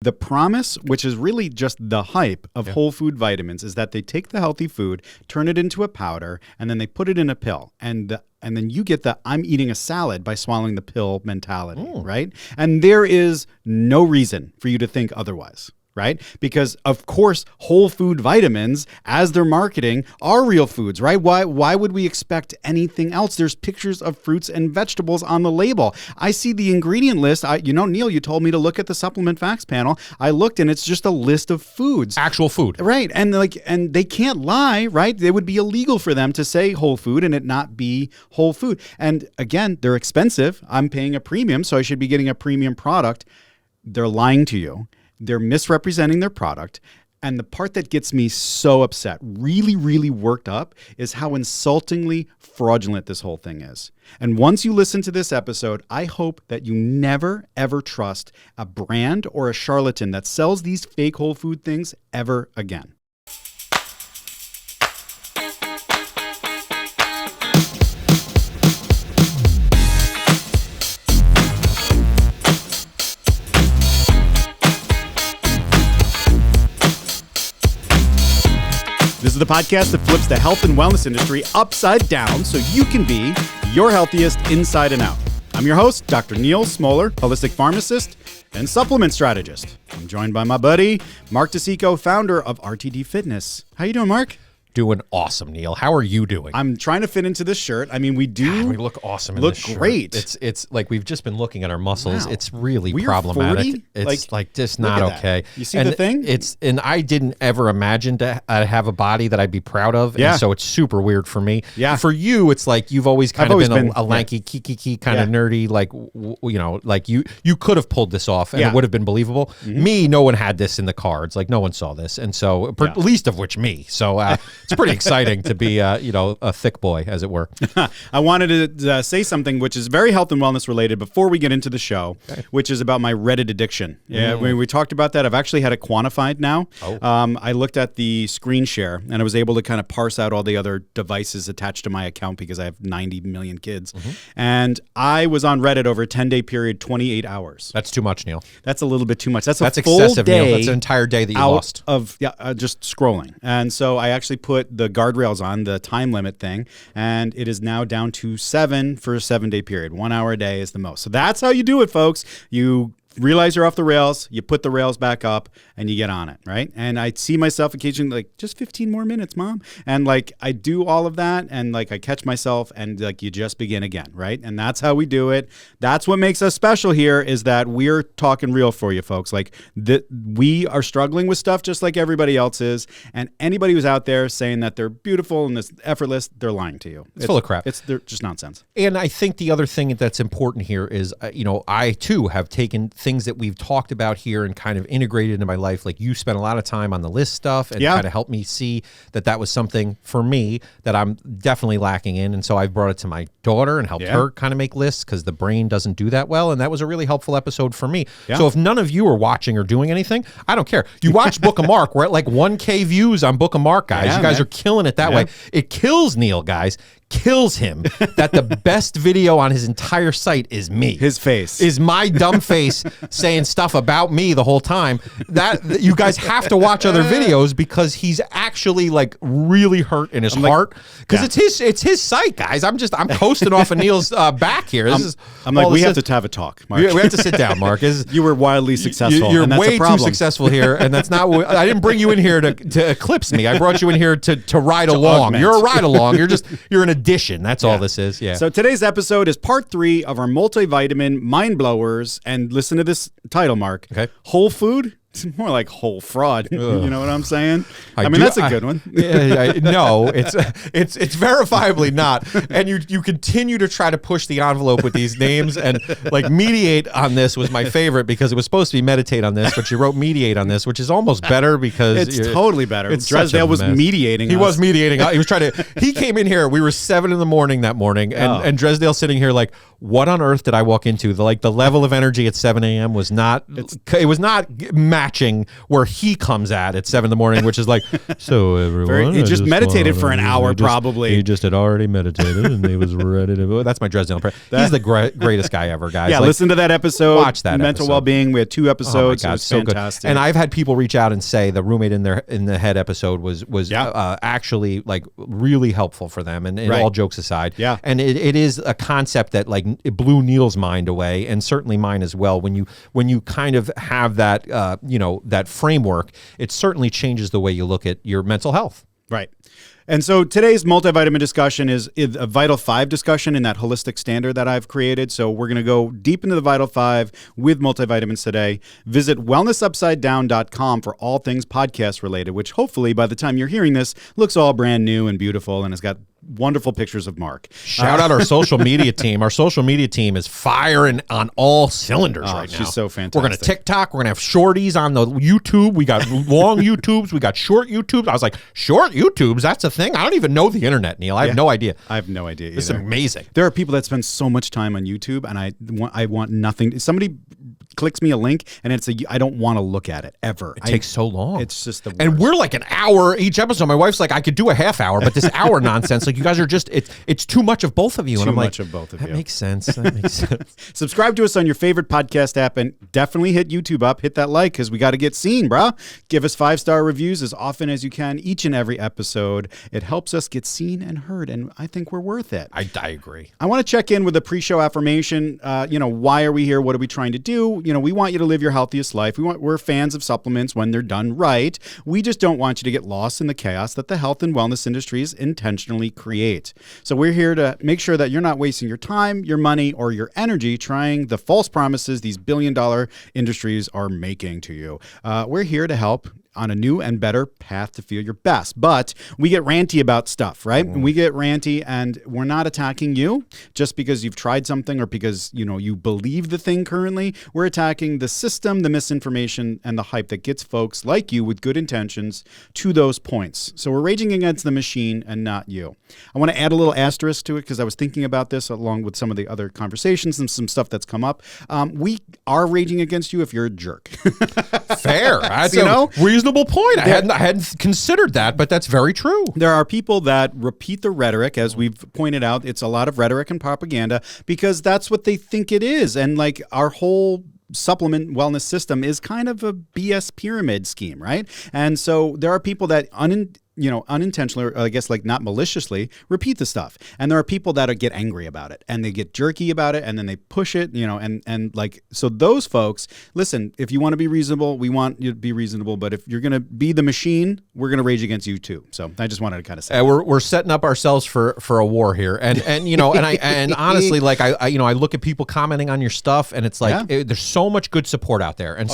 The promise, which is really just the hype of whole food vitamins, is that they take the healthy food, turn it into a powder, and then they put it in a pill. And then you get the I'm eating a salad by swallowing the pill mentality, right? And there is no reason for you to think otherwise. Right? Because of course, whole food vitamins, as they're marketing, are real foods, right? Why would we expect anything else? There's pictures of fruits and vegetables on the label. I see the ingredient list. Neal, you told me to look at the supplement facts panel. I looked and it's just a list of foods. Actual food. Right. And they can't lie, right? It would be illegal for them to say whole food and it not be whole food. And again, they're expensive. I'm paying a premium, so I should be getting a premium product. They're lying to you. They're misrepresenting their product. And the part that gets me so upset, really, really worked up, is how insultingly fraudulent this whole thing is. And once you listen to this episode, I hope that you never, ever trust a brand or a charlatan that sells these fake whole food things ever again. This is the podcast that flips the health and wellness industry upside down so you can be your healthiest inside and out. I'm your host, Dr. Neal Smoller, holistic pharmacist and supplement strategist. I'm joined by my buddy, Mark DeCicco, founder of RTD Fitness. How you doing, Mark? Doing awesome, Neal. How are you doing? I'm trying to fit into this shirt. I mean, we look awesome in this shirt. Look great. It's like we've just been looking at our muscles. Wow. It's really We're problematic. 40? It's like just not okay. You see the thing? And I didn't ever imagine to have a body that I'd be proud of. Yeah. And so it's super weird for me. Yeah. For you, it's like you've always kind of been a lanky, kiki kind of nerdy, like like you could have pulled this off and it would have been believable. Mm-hmm. Me, no one had this in the cards. Like no one saw this, and so least of which me. So it's pretty exciting to be a thick boy, as it were. I wanted to say something which is very health and wellness related before we get into the show, which is about my Reddit addiction. Yeah, we talked about that. I've actually had it quantified now. I looked at the screen share and I was able to kind of parse out all the other devices attached to my account because I have 90 million kids. And I was on Reddit over a 10-day period, 28 hours. That's too much, Neal. That's a little bit too much. That's a full excessive, day. Neal. That's an entire day that you lost. Of just scrolling. And so I actually put the guardrails on, the time limit thing, and it is now down to 7 for a 7-day period. 1 hour a day is the most. So that's how you do it, folks. You realize you're off the rails, you put the rails back up, and you get on it, right? And I see myself occasionally like, just 15 more minutes, Mom. And like, I do all of that, and like, I catch myself, and like, you just begin again, right? And that's how we do it. That's what makes us special here, is that we're talking real for you, folks. Like, we are struggling with stuff just like everybody else is, and anybody who's out there saying that they're beautiful and this effortless, they're lying to you. It's full of crap. They're just nonsense. And I think the other thing that's important here is, I too have taken things that we've talked about here and kind of integrated into my life. Like you spent a lot of time on the list stuff and kind of helped me see that was something for me that I'm definitely lacking in. And so I've brought it to my daughter and helped her kind of make lists because the brain doesn't do that well. And that was a really helpful episode for me. Yeah. So if none of you are watching or doing anything, I don't care. You watch Book of Mark. We're at like 1K views on Book of Mark, guys. Yeah, you guys are killing it that way. It kills Neal, guys. Kills him that the best video on his entire site is me. His face. Is my dumb face saying stuff about me the whole time. That you guys have to watch other videos because he's actually like really hurt in his heart. Because it's his site, guys. I'm coasting off of Neal's back here. We have to have a talk, Mark. We have to sit down, Mark. You were wildly successful. You're and that's way a problem. too successful here, and that's not what I didn't bring you in here to eclipse me. I brought you in here to ride along. Augment. You're a ride along. You're an addition. That's all this is. Yeah. So today's episode is part 3 of our multivitamin mind blowers. And listen to this title, Mark. Okay. Whole food. It's more like whole fraud. You know what I'm saying? I mean, that's a good one. No, it's verifiably not. And you continue to try to push the envelope with these names, and like mediate on this was my favorite because it was supposed to be meditate on this, but you wrote mediate on this, which is almost better because it's totally better. It's Dresdale was mediating. He was mediating. He was trying to. He came in here. We were 7 a.m. that morning, and Dresdale sitting here like, what on earth did I walk into? The level of energy at 7 a.m. was not. It was not magic. matching where he comes at 7 in the morning, which is like, so everyone. He just meditated for an hour, probably. He just had already meditated and he was ready to go. That's my Dresden prayer. He's the greatest guy ever, guys. Yeah, listen to that episode. Watch that Mental well-being. We had 2 episodes. Oh my God, it was so fantastic. good. And I've had people reach out and say the roommate in the head episode was actually like really helpful for them. And all jokes aside, and it is a concept that like it blew Neal's mind away, and certainly mine as well. When you kind of have that that framework, it certainly changes the way you look at your mental health. Right. And so today's multivitamin discussion is a Vital 5 discussion in that holistic standard that I've created. So we're going to go deep into the Vital 5 with multivitamins today. Visit wellnessupsidedown.com for all things podcast related, which hopefully by the time you're hearing this looks all brand new and beautiful and has got wonderful pictures of Mark. Shout out our social media team. Our social media team is firing on all cylinders right now. She's so fantastic. We're going to TikTok. We're going to have shorties on the YouTube. We got long YouTubes. We got short YouTubes. I was like, short YouTubes? That's a thing? I don't even know the internet, Neal. I have no idea. I have no idea either. This is amazing. There are people that spend so much time on YouTube, and I want nothing. Somebody clicks me a link, and I don't want to look at it ever. It takes so long. It's just the worst. And we're like an hour each episode. My wife's like, I could do a half hour, but this hour nonsense, like you guys are just, it's too much of both of you. And I'm like, too much of both of you. That makes sense. That makes sense. Subscribe to us on your favorite podcast app, and definitely hit YouTube up. Hit that like, because we got to get seen, bruh. Give us 5-star reviews as often as you can, each and every episode. It helps us get seen and heard, and I think we're worth it. I agree. I want to check in with a pre-show affirmation. Why are we here? What are we trying to do? We want you to live your healthiest life. We're fans of supplements when they're done right. We just don't want you to get lost in the chaos that the health and wellness industries intentionally create. So we're here to make sure that you're not wasting your time, your money, or your energy trying the false promises these billion-dollar industries are making to you. We're here to help on a new and better path to feel your best. But we get ranty about stuff, right? We get ranty, and we're not attacking you just because you've tried something or because, you believe the thing currently. We're attacking the system, the misinformation, and the hype that gets folks like you with good intentions to those points. So we're raging against the machine and not you. I want to add a little asterisk to it because I was thinking about this along with some of the other conversations and some stuff that's come up. We are raging against you if you're a jerk. Fair. That's a reasonable point. I hadn't considered that, but that's very true. There are people that repeat the rhetoric, as we've pointed out. It's a lot of rhetoric and propaganda because that's what they think it is. And like our whole supplement wellness system is kind of a BS pyramid scheme, right? And so there are people that unintentionally, or I guess like not maliciously, repeat the stuff. And there are people that get angry about it and they get jerky about it and then they push it, and like, so those folks, listen, if you want to be reasonable, we want you to be reasonable, but if you're going to be the machine, we're going to rage against you too. So I just wanted to kind of say we're setting up ourselves for a war here. And honestly, like I look at people commenting on your stuff and it's like, there's so much good support out there. And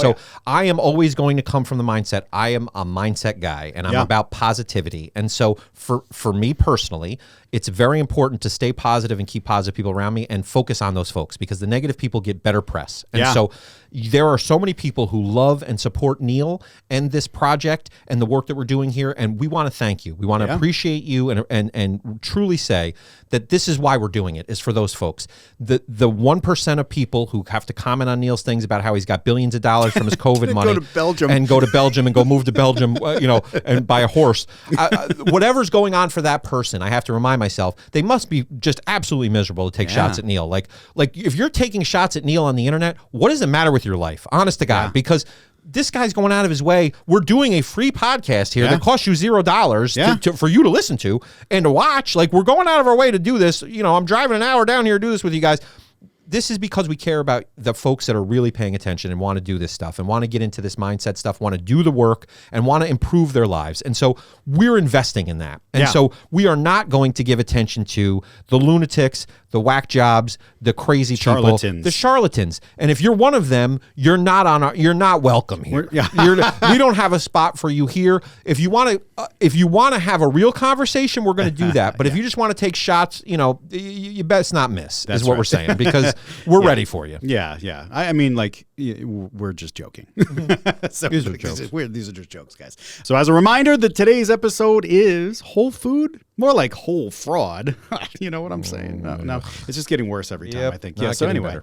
I am always going to come from the mindset. I am a mindset guy and I'm about positivity. And so for me personally, it's very important to stay positive and keep positive people around me and focus on those folks because the negative people get better press. And so there are so many people who love and support Neal and this project and the work that we're doing here. And we want to thank you. We want to appreciate you and truly say that this is why we're doing it, is for those folks. The 1% of people who have to comment on Neal's things about how he's got billions of dollars from his COVID money go to Belgium and go move to Belgium, and buy a horse. Whatever's going on for that person, I have to remind myself, they must be just absolutely miserable to take shots at Neal. Like if you're taking shots at Neal on the internet, what does it matter with your life? Honest to God, because this guy's going out of his way. We're doing a free podcast here that costs you $0 for you to listen to and to watch. Like we're going out of our way to do this. I'm driving an hour down here to do this with you guys. This is because we care about the folks that are really paying attention and want to do this stuff and want to get into this mindset stuff, want to do the work and want to improve their lives. And so we're investing in that. And so we are not going to give attention to the lunatics, the whack jobs, the crazy people, the charlatans. And if you're one of them, you're not welcome here. We don't have a spot for you here. If you want to have a real conversation, we're going to do that. But if you just want to take shots, you best not miss. That's what we're saying, because we're ready for you. Yeah. I mean, like, we're just joking. So These are jokes. These are just jokes, guys. So as a reminder, that today's episode is whole food, more like whole fraud. You know what I'm saying? No, it's just getting worse every time, I think. Yeah. So anyway,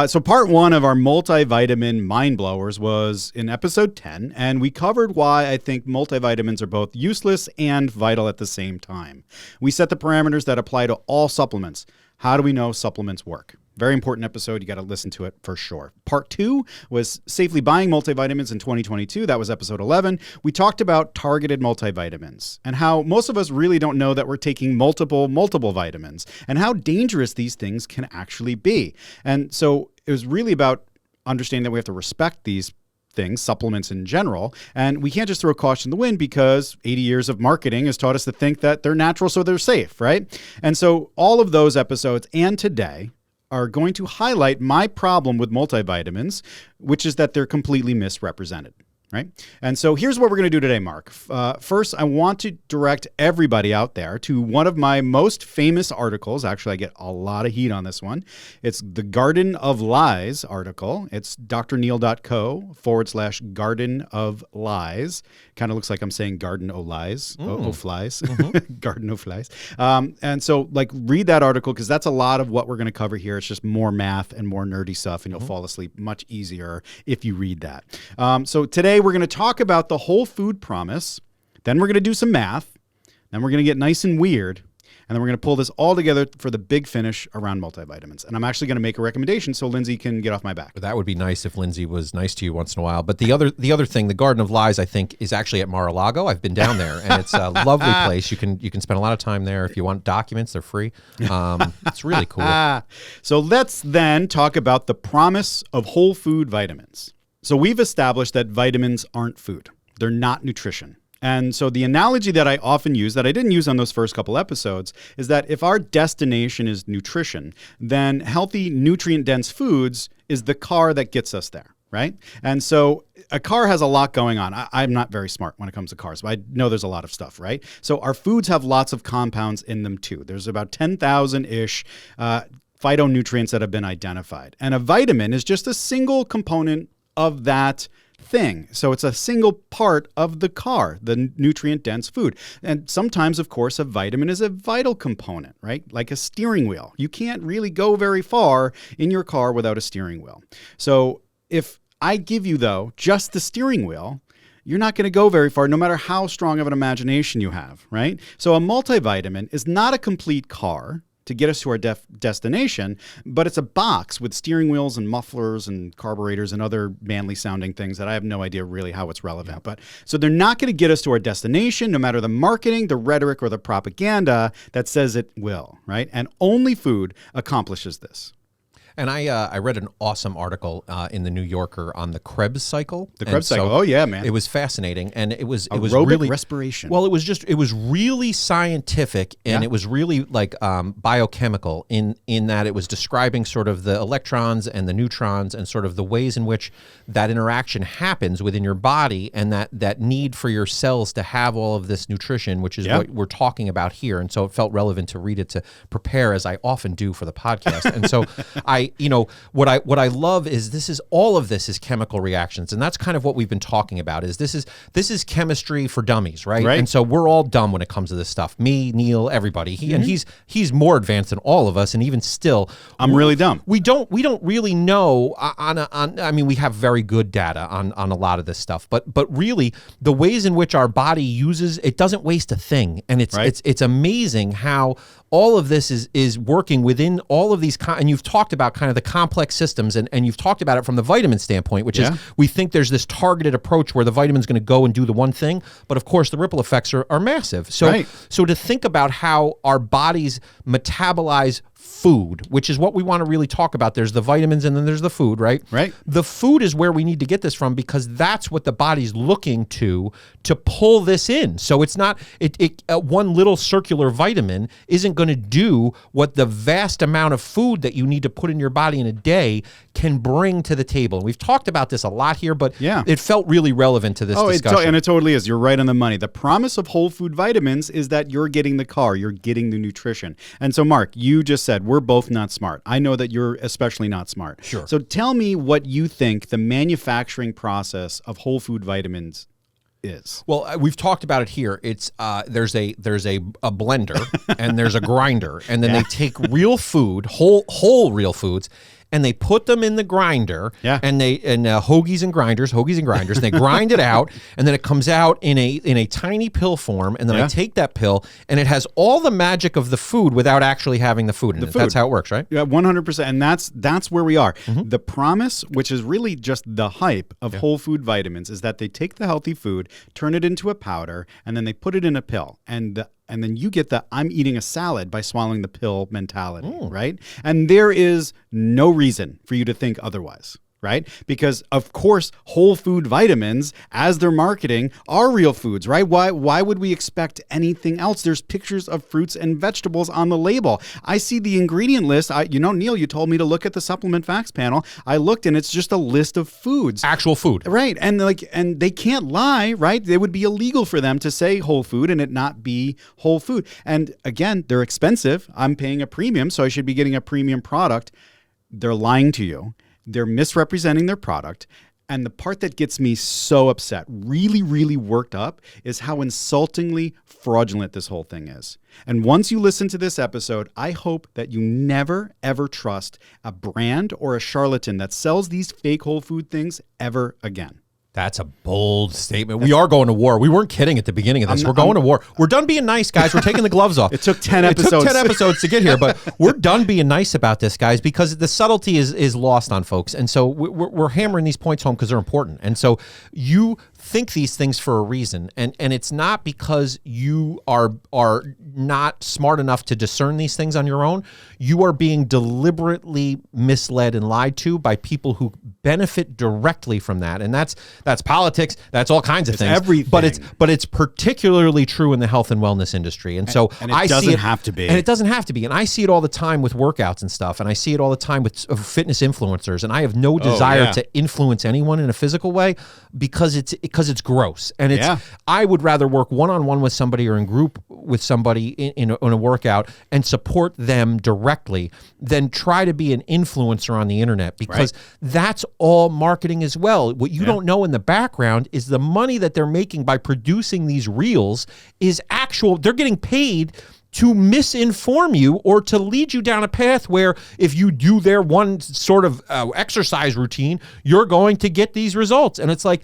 so part 1 of our multivitamin mind blowers was in episode 10, and we covered why I think multivitamins are both useless and vital at the same time. We set the parameters that apply to all supplements. How do we know supplements work? Very important episode. You got to listen to it for sure. Part 2 was safely buying multivitamins in 2022. That was episode 11. We talked about targeted multivitamins and how most of us really don't know that we're taking multiple vitamins and how dangerous these things can actually be. And so it was really about understanding that we have to respect these things, supplements in general, and we can't just throw caution in the wind because 80 years of marketing has taught us to think that they're natural so they're safe, right? And so all of those episodes and today are going to highlight my problem with multivitamins, which is that they're completely misrepresented. Right? And so here's what we're going to do today, Mark. First, I want to direct everybody out there to one of my most famous articles. Actually, I get a lot of heat on this one. It's the Garden of Lies article. It's drneal.co/Garden of Lies. Kind of looks like I'm saying Garden o' Lies, o' Flies, Garden o' Flies. And so read that article because that's a lot of what we're going to cover here. It's just more math and more nerdy stuff, and you'll fall asleep much easier if you read that. So today, we're going to talk about the whole food promise. Then we're going to do some math. Then we're going to get nice and weird. And then we're going to pull this all together for the big finish around multivitamins. And I'm actually going to make a recommendation so Lindsay can get off my back. That would be nice if Lindsay was nice to you once in a while. But the other thing, the Garden of Lies, I think, is actually at Mar-a-Lago. I've been down there, and it's a lovely place. You can spend a lot of time there. If you want documents, they're free. It's really cool. So let's then talk about the promise of whole food vitamins. So we've established that vitamins aren't food. They're not nutrition. And so the analogy that I often use, that I didn't use on those first couple episodes, is that if our destination is nutrition, then healthy, nutrient-dense foods is the car that gets us there, right? And so a car has a lot going on. I'm not very smart when it comes to cars, but I know there's a lot of stuff, right? So our foods have lots of compounds in them too. There's about 10,000-ish phytonutrients that have been identified. And a vitamin is just a single component of that thing. So it's a single part of the car, the nutrient-dense food. And sometimes, of course, a vitamin is a vital component, right? Like a steering wheel. You can't really go very far in your car without a steering wheel. So if I give you, though, just the steering wheel, you're not going to go very far, no matter how strong of an imagination you have, right? So a multivitamin is not a complete car to get us to our destination, but it's a box with steering wheels and mufflers and carburetors and other manly sounding things that I have no idea really how it's relevant. But so they're not going to get us to our destination, no matter the marketing, the rhetoric, or the propaganda that says it will, right? And only food accomplishes this. And I read an awesome article in the New Yorker on the Krebs cycle. The Krebs cycle. Oh yeah, man. It was fascinating, and it was aerobic really respiration. Well, it was really scientific, and it was really biochemical in that it was describing sort of the electrons and the neutrons and sort of the ways in which that interaction happens within your body, and that need for your cells to have all of this nutrition, which is what we're talking about here. And so it felt relevant to read it to prepare, as I often do for the podcast. And so what I love is all of this is chemical reactions, and that's kind of what we've been talking about. This is chemistry for dummies, right? And so we're all dumb when it comes to this stuff. Me, Neal, everybody. And he's more advanced than all of us, and even still, I'm really dumb. We don't really know I mean, we have very good data on a lot of this stuff, but really the ways in which our body uses it doesn't waste a thing, and it's amazing how all of this is working within all of these, and you've talked about kind of the complex systems, and you've talked about it from the vitamin standpoint, which is we think there's this targeted approach where the vitamin's going to go and do the one thing, but of course the ripple effects are massive. So to think about how our bodies metabolize food, which is what we want to really talk about. There's the vitamins and then there's the food, right? Right. The food is where we need to get this from because that's what the body's looking to pull this in. So it's not, one little circular vitamin isn't going to do what the vast amount of food that you need to put in your body in a day can bring to the table. And we've talked about this a lot here, but Yeah. it felt really relevant to this discussion. And it totally is. You're right on the money. The promise of whole food vitamins is that you're getting the car, you're getting the nutrition. And so, Mark, you just said we're both not smart. I know that you're especially not smart. Sure. So tell me what you think the manufacturing process of whole food vitamins is. Well, we've talked about it here. It's there's a blender and there's a grinder, and then they take real food, whole real foods, and they put them in the grinder, and hoagies and grinders, and they grind it out, and then it comes out in a tiny pill form, and then I take that pill, and it has all the magic of the food without actually having the food in it. That's how it works, right? Yeah, 100%. And that's where we are. The promise, which is really just the hype of whole food vitamins, is that they take the healthy food, turn it into a powder, and then they put it in a pill. And then you get the I'm eating a salad by swallowing the pill mentality, right? And there is no reason for you to think otherwise, right? Because, of course, whole food vitamins, as they're marketing, are real foods, right? Why would we expect anything else? There's pictures of fruits and vegetables on the label. I see the ingredient list. Neal, you told me to look at the supplement facts panel. I looked, and it's just a list of foods. Actual food. Right. And they can't lie, right? It would be illegal for them to say whole food and it not be whole food. And again, they're expensive. I'm paying a premium, so I should be getting a premium product. They're lying to you. They're misrepresenting their product. And the part that gets me so upset, really, really worked up, is how insultingly fraudulent this whole thing is. And once you listen to this episode, I hope that you never, ever trust a brand or a charlatan that sells these fake whole food things ever again. That's a bold statement. We are going to war. We weren't kidding at the beginning of this. We're going to war. We're done being nice, guys. We're taking the gloves off. It took 10 episodes. It took 10 episodes to get here, but we're done being nice about this, guys, because the subtlety is lost on folks. And so we're hammering these points home because they're important. And so you think these things for a reason, and it's not because you are not smart enough to discern these things on your own. You are being deliberately misled and lied to by people who benefit directly from that, and that's politics. That's all kinds of things. Everything, but it's particularly true in the health and wellness industry. And so it doesn't have to be, and it doesn't have to be. And I see it all the time with workouts and stuff, and I see it all the time with fitness influencers. And I have no desire to influence anyone in a physical way because it's gross. And I would rather work one-on-one with somebody or in group with somebody in a workout and support them directly than try to be an influencer on the internet, because that's all marketing as well. What you don't know in the background is the money that they're making by producing these reels is actual. They're getting paid to misinform you or to lead you down a path where if you do their one sort of exercise routine, you're going to get these results. And it's like,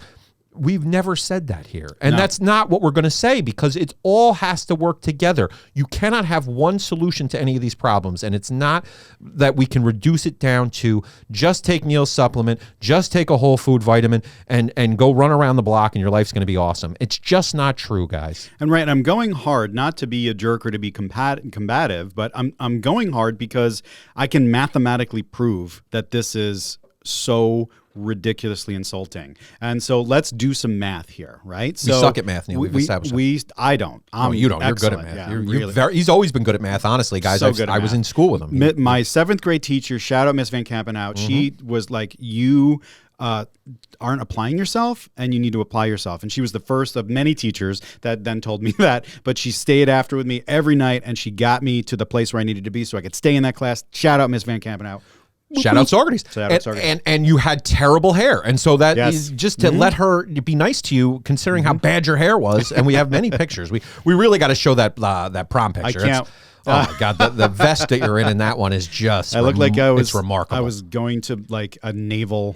we've never said that here. And that's not what we're going to say, because it all has to work together. You cannot have one solution to any of these problems. And it's not that we can reduce it down to just take Neal's supplement, just take a whole food vitamin and go run around the block and your life's going to be awesome. It's just not true, guys. And I'm going hard, not to be a jerk or to be combative, but I'm going hard because I can mathematically prove that this is so ridiculously insulting. And so let's do some math here, right? So we suck at math, Neal. We've established I don't. You don't. You're good at math. Yeah, he's always been good at math, honestly, guys. I was in school with him. My 7th grade teacher, shout out Miss Van Kampenhout, she was like, you aren't applying yourself and you need to apply yourself. And she was the first of many teachers that then told me that, but she stayed after with me every night and she got me to the place where I needed to be so I could stay in that class. Shout out Miss Van Kampenhout. Shout out Socrates. And you had terrible hair. And so that is just to let her be nice to you, considering how bad your hair was. And we have many pictures. We really got to show that prom picture. I can't. Oh my God, the vest that you're in that one is just I look like it's remarkable. I was going to like a naval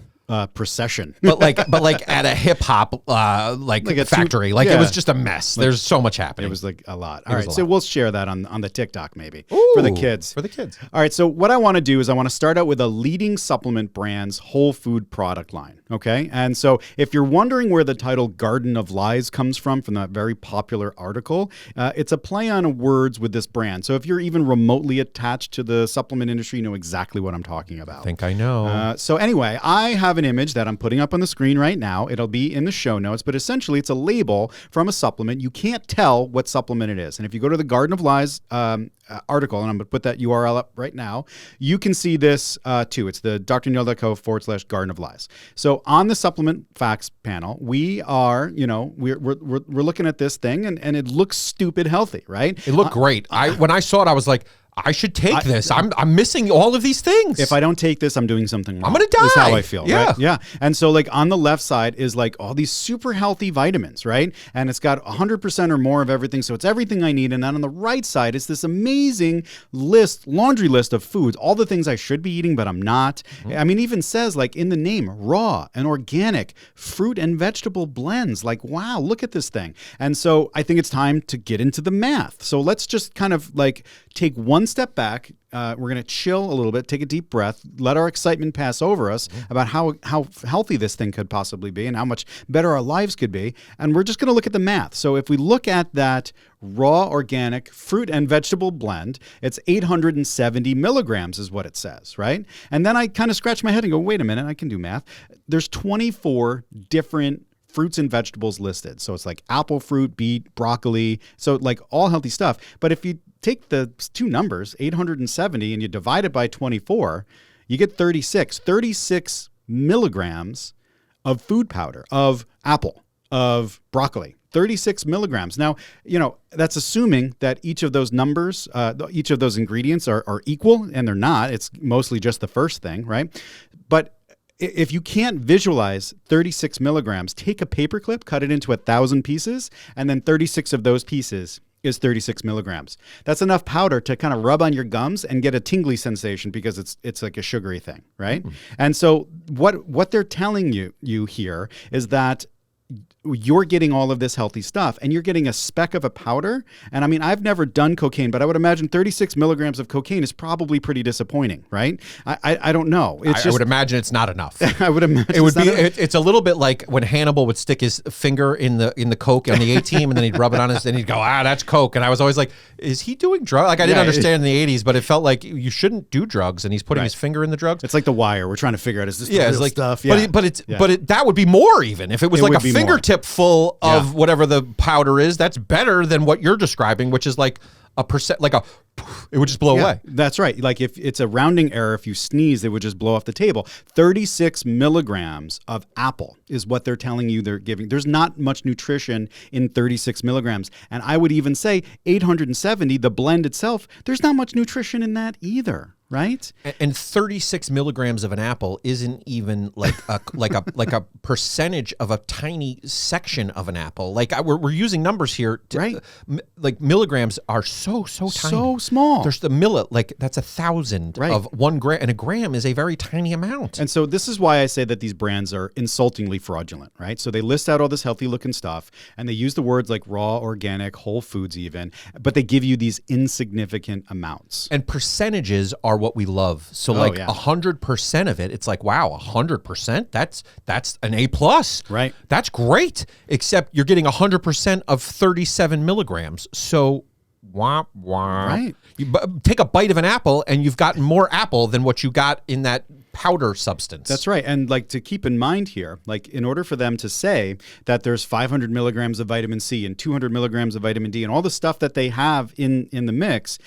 procession. but like at a hip hop like a factory. It was just a mess. There's so much happening. It was like a lot. All right, so we'll share that on the TikTok maybe. Ooh, for the kids. All right, so what I want to do is I want to start out with a leading supplement brand's whole food product line. Okay, and so if you're wondering where the title Garden of Lies comes from that very popular article, it's a play on words with this brand. So if you're even remotely attached to the supplement industry, you know exactly what I'm talking about. I think I know. So anyway, I have have an image that I'm putting up on the screen right now. It'll be in the show notes, but essentially it's a label from a supplement. You can't tell what supplement it is. And if you go to the Garden of Lies article, and I'm going to put that URL up right now, you can see this too. It's the drneal.co/Garden of Lies. So on the supplement facts panel, we are, we're looking at this thing, and it looks stupid healthy, right? It looked great. When I saw it, I was like, I should take this. I'm missing all of these things. If I don't take this, I'm doing something wrong. I'm going to die. Is how I feel, yeah. Right? Yeah. And so like on the left side is like all these super healthy vitamins, right? And it's got 100% or more of everything. So it's everything I need. And then on the right side is this amazing laundry list of foods, all the things I should be eating, but I'm not. Mm-hmm. I mean, even says like in the name, raw and organic fruit and vegetable blends. Like, wow, look at this thing. And so I think it's time to get into the math. So let's just kind of like take one step back. We're going to chill a little bit, take a deep breath, let our excitement pass over us about how healthy this thing could possibly be and how much better our lives could be. And we're just going to look at the math. So if we look at that raw organic fruit and vegetable blend, it's 870 milligrams is what it says, right? And then I kind of scratch my head and go, wait a minute, I can do math. There's 24 different fruits and vegetables listed. So it's like apple, fruit, beet, broccoli. So like all healthy stuff. But if you take the two numbers, 870, and you divide it by 24, you get 36 milligrams of food powder, of apple, of broccoli. 36 milligrams. Now, that's assuming that each of those numbers, each of those ingredients are equal, and they're not. It's mostly just the first thing, right? But if you can't visualize 36 milligrams, take a paperclip, cut it into 1,000 pieces, and then 36 of those pieces is 36 milligrams. That's enough powder to kind of rub on your gums and get a tingly sensation because it's like a sugary thing, right? Mm-hmm. And so what they're telling you here is that you're getting all of this healthy stuff and you're getting a speck of a powder. And I mean, I've never done cocaine, but I would imagine 36 milligrams of cocaine is probably pretty disappointing, right? I don't know. I would imagine it's not enough. I would imagine it would be. It's a little bit like when Hannibal would stick his finger in the Coke on the A team, and then he'd rub it on his, and he'd go, that's Coke. And I was always like, is he doing drugs? Like I didn't understand in the 80s, but it felt like you shouldn't do drugs, and he's putting his finger in the drugs. It's like The Wire. We're trying to figure out, is this the real stuff? Yeah. But that would be more even if it was like a fingertip full of whatever the powder is. That's better than what you're describing, which is like a percent, it would just blow away. That's right. Like if it's a rounding error, if you sneeze, it would just blow off the table. 36 milligrams of apple is what they're telling you they're giving. There's not much nutrition in 36 milligrams. And I would even say 870, the blend itself, there's not much nutrition in that either. Right? And 36 milligrams of an apple isn't even like a percentage of a tiny section of an apple. Like we're using numbers here, right? Like milligrams are so tiny, so small. There's the millet, like that's 1,000 of 1 gram, and a gram is a very tiny amount. And so this is why I say that these brands are insultingly fraudulent, right? So they list out all this healthy looking stuff, and they use the words like raw, organic, whole foods, even, but they give you these insignificant amounts. And percentages are what we love. So 100% of it, it's like, wow, 100%, that's an A+. Right. That's great. Except you're getting 100% of 37 milligrams. So wah, wah. Right. You take a bite of an apple and you've gotten more apple than what you got in that powder substance. That's right. And like to keep in mind here, like in order for them to say that there's 500 milligrams of vitamin C and 200 milligrams of vitamin D and all the stuff that they have in the mix,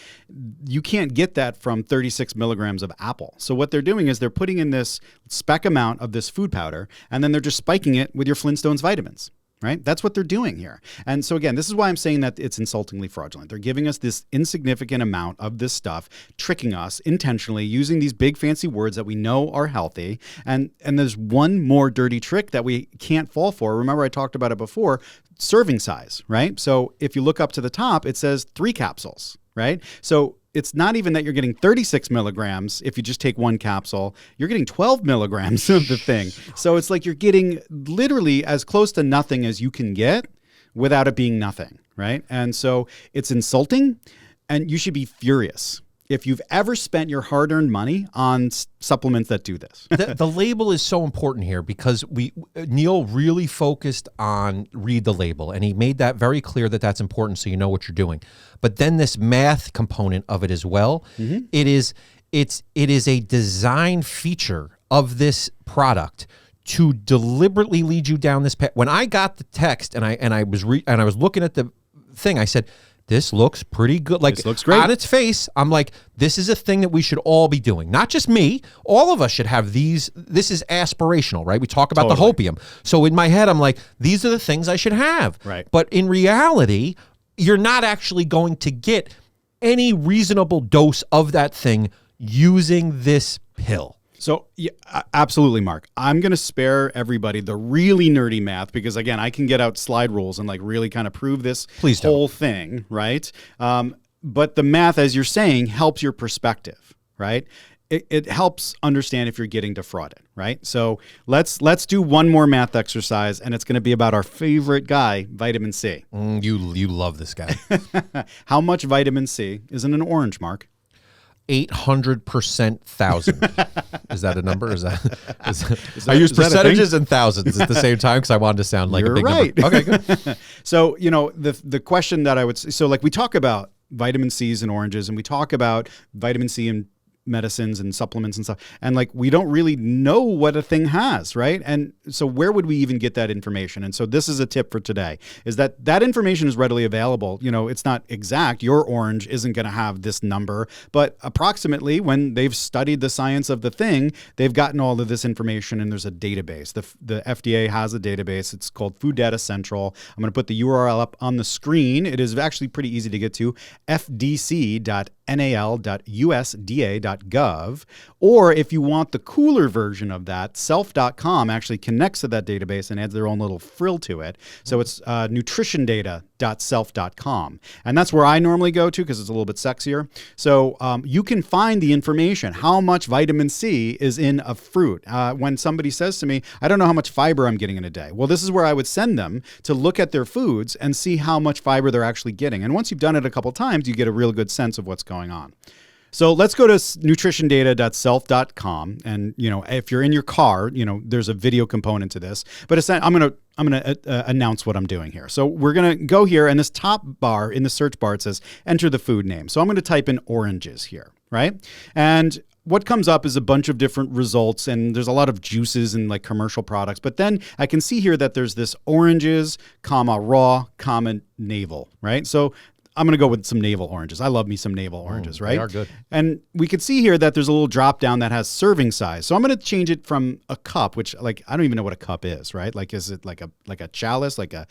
you can't get that from 36 milligrams of apple. So what they're doing is they're putting in this spec amount of this food powder, and then they're just spiking it with your Flintstones vitamins. Right? That's what they're doing here. And so again, this is why I'm saying that it's insultingly fraudulent. They're giving us this insignificant amount of this stuff, tricking us intentionally, using these big fancy words that we know are healthy. And there's one more dirty trick that we can't fall for. Remember, I talked about it before, serving size, right? So if you look up to the top, it says 3 capsules, right? So it's not even that you're getting 36 milligrams if you just take 1 capsule. You're getting 12 milligrams of the thing. So it's like you're getting literally as close to nothing as you can get without it being nothing, right? And so it's insulting, and you should be furious if you've ever spent your hard-earned money on supplements that do this. The label is so important here because Neal really focused on read the label, and he made that very clear that that's important so you know what you're doing. But then this math component of it as well, it is a design feature of this product to deliberately lead you down this path. When I got the text and I was looking at the thing, I said, this looks pretty good. Like, this looks great. On its face, I'm like, this is a thing that we should all be doing. Not just me. All of us should have these. This is aspirational, right? We talk about the hopium. So in my head, I'm like, these are the things I should have. Right. But in reality, you're not actually going to get any reasonable dose of that thing using this pill. So, yeah, absolutely, Mark. I'm going to spare everybody the really nerdy math because, again, I can get out slide rules and like really kind of prove this whole thing, right? But the math, as you're saying, helps your perspective, right? It helps understand if you're getting defrauded, right? So let's do one more math exercise, and it's going to be about our favorite guy, vitamin C. You love this guy. How much vitamin C is in an orange, Mark? 800% thousand. Is that a number? Is that I use percentages and thousands at the same time because I wanted to sound like a big number. Okay, good. So, the question that I would say, so like we talk about vitamin C's in oranges and we talk about vitamin C in medicines and supplements and stuff. And like, we don't really know what a thing has, right? And so where would we even get that information? And so this is a tip for today, is that information is readily available. It's not exact. Your orange isn't going to have this number, but approximately when they've studied the science of the thing, they've gotten all of this information and there's a database. The FDA has a database. It's called Food Data Central. I'm going to put the URL up on the screen. It is actually pretty easy to get to, fdc.nal.usda.gov. Or if you want the cooler version of that, self.com actually connects to that database and adds their own little frill to it. So it's nutritiondata.self.com. And that's where I normally go to because it's a little bit sexier. So you can find the information, how much vitamin C is in a fruit. When somebody says to me, I don't know how much fiber I'm getting in a day. Well, this is where I would send them to look at their foods and see how much fiber they're actually getting. And once you've done it a couple times, you get a real good sense of what's going on. So let's go to nutritiondata.self.com. And, if you're in your car, there's a video component to this. But I'm going to announce what I'm doing here. So we're going to go here, and this top bar in the search bar, it says enter the food name. So I'm going to type in oranges here, right? And what comes up is a bunch of different results, and there's a lot of juices and like commercial products. But then I can see here that there's this oranges, raw, navel, right? So I'm going to go with some navel oranges. I love me some navel oranges, right? They are good. And we can see here that there's a little drop down that has serving size. So I'm going to change it from a cup, which I don't even know what a cup is, right? Like, is it like a chalice, like a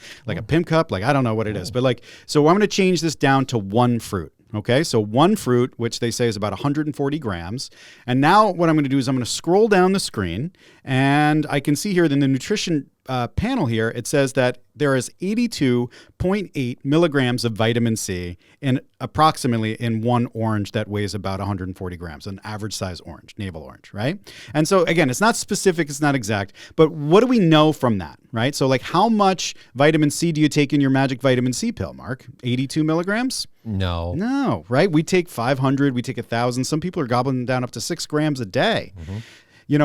pimp cup? Like, I don't know what it is. But so I'm going to change this down to one fruit. Okay, so one fruit, which they say is about 140 grams. And now what I'm going to do is I'm going to scroll down the screen, and I can see here in the nutrition panel here, it says that there is 82.8 milligrams of vitamin C in approximately in one orange that weighs about 140 grams, an average size orange, navel orange, right? And so again, it's not specific, it's not exact, but what do we know from that, right? So like, how much vitamin C do you take in your magic vitamin C pill, Mark? 82 milligrams? No, right? We take 500, we take 1,000. Some people are gobbling down up to 6 grams a day. Mm-hmm.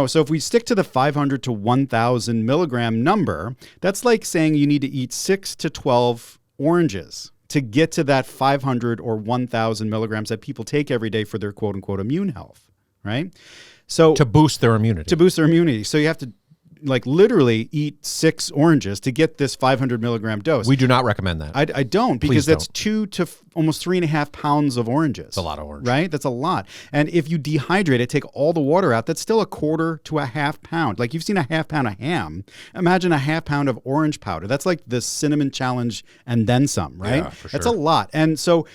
So if we stick to the 500 to 1,000 milligram number, that's like saying you need to eat 6 to 12 oranges to get to that 500 or 1,000 milligrams that people take every day for their quote unquote immune health, right? So to boost their immunity. So you have to literally eat 6 oranges to get this 500 milligram dose. We do not recommend that. I don't, because that's 2 to almost 3.5 pounds of oranges. It's a lot of orange. Right? That's a lot. And if you dehydrate it, take all the water out, that's still 1/4 to 1/2 pound. Like, you've seen 1/2 pound of ham. Imagine 1/2 pound of orange powder. That's like the cinnamon challenge and then some, right? Yeah, for sure. That's a lot. And so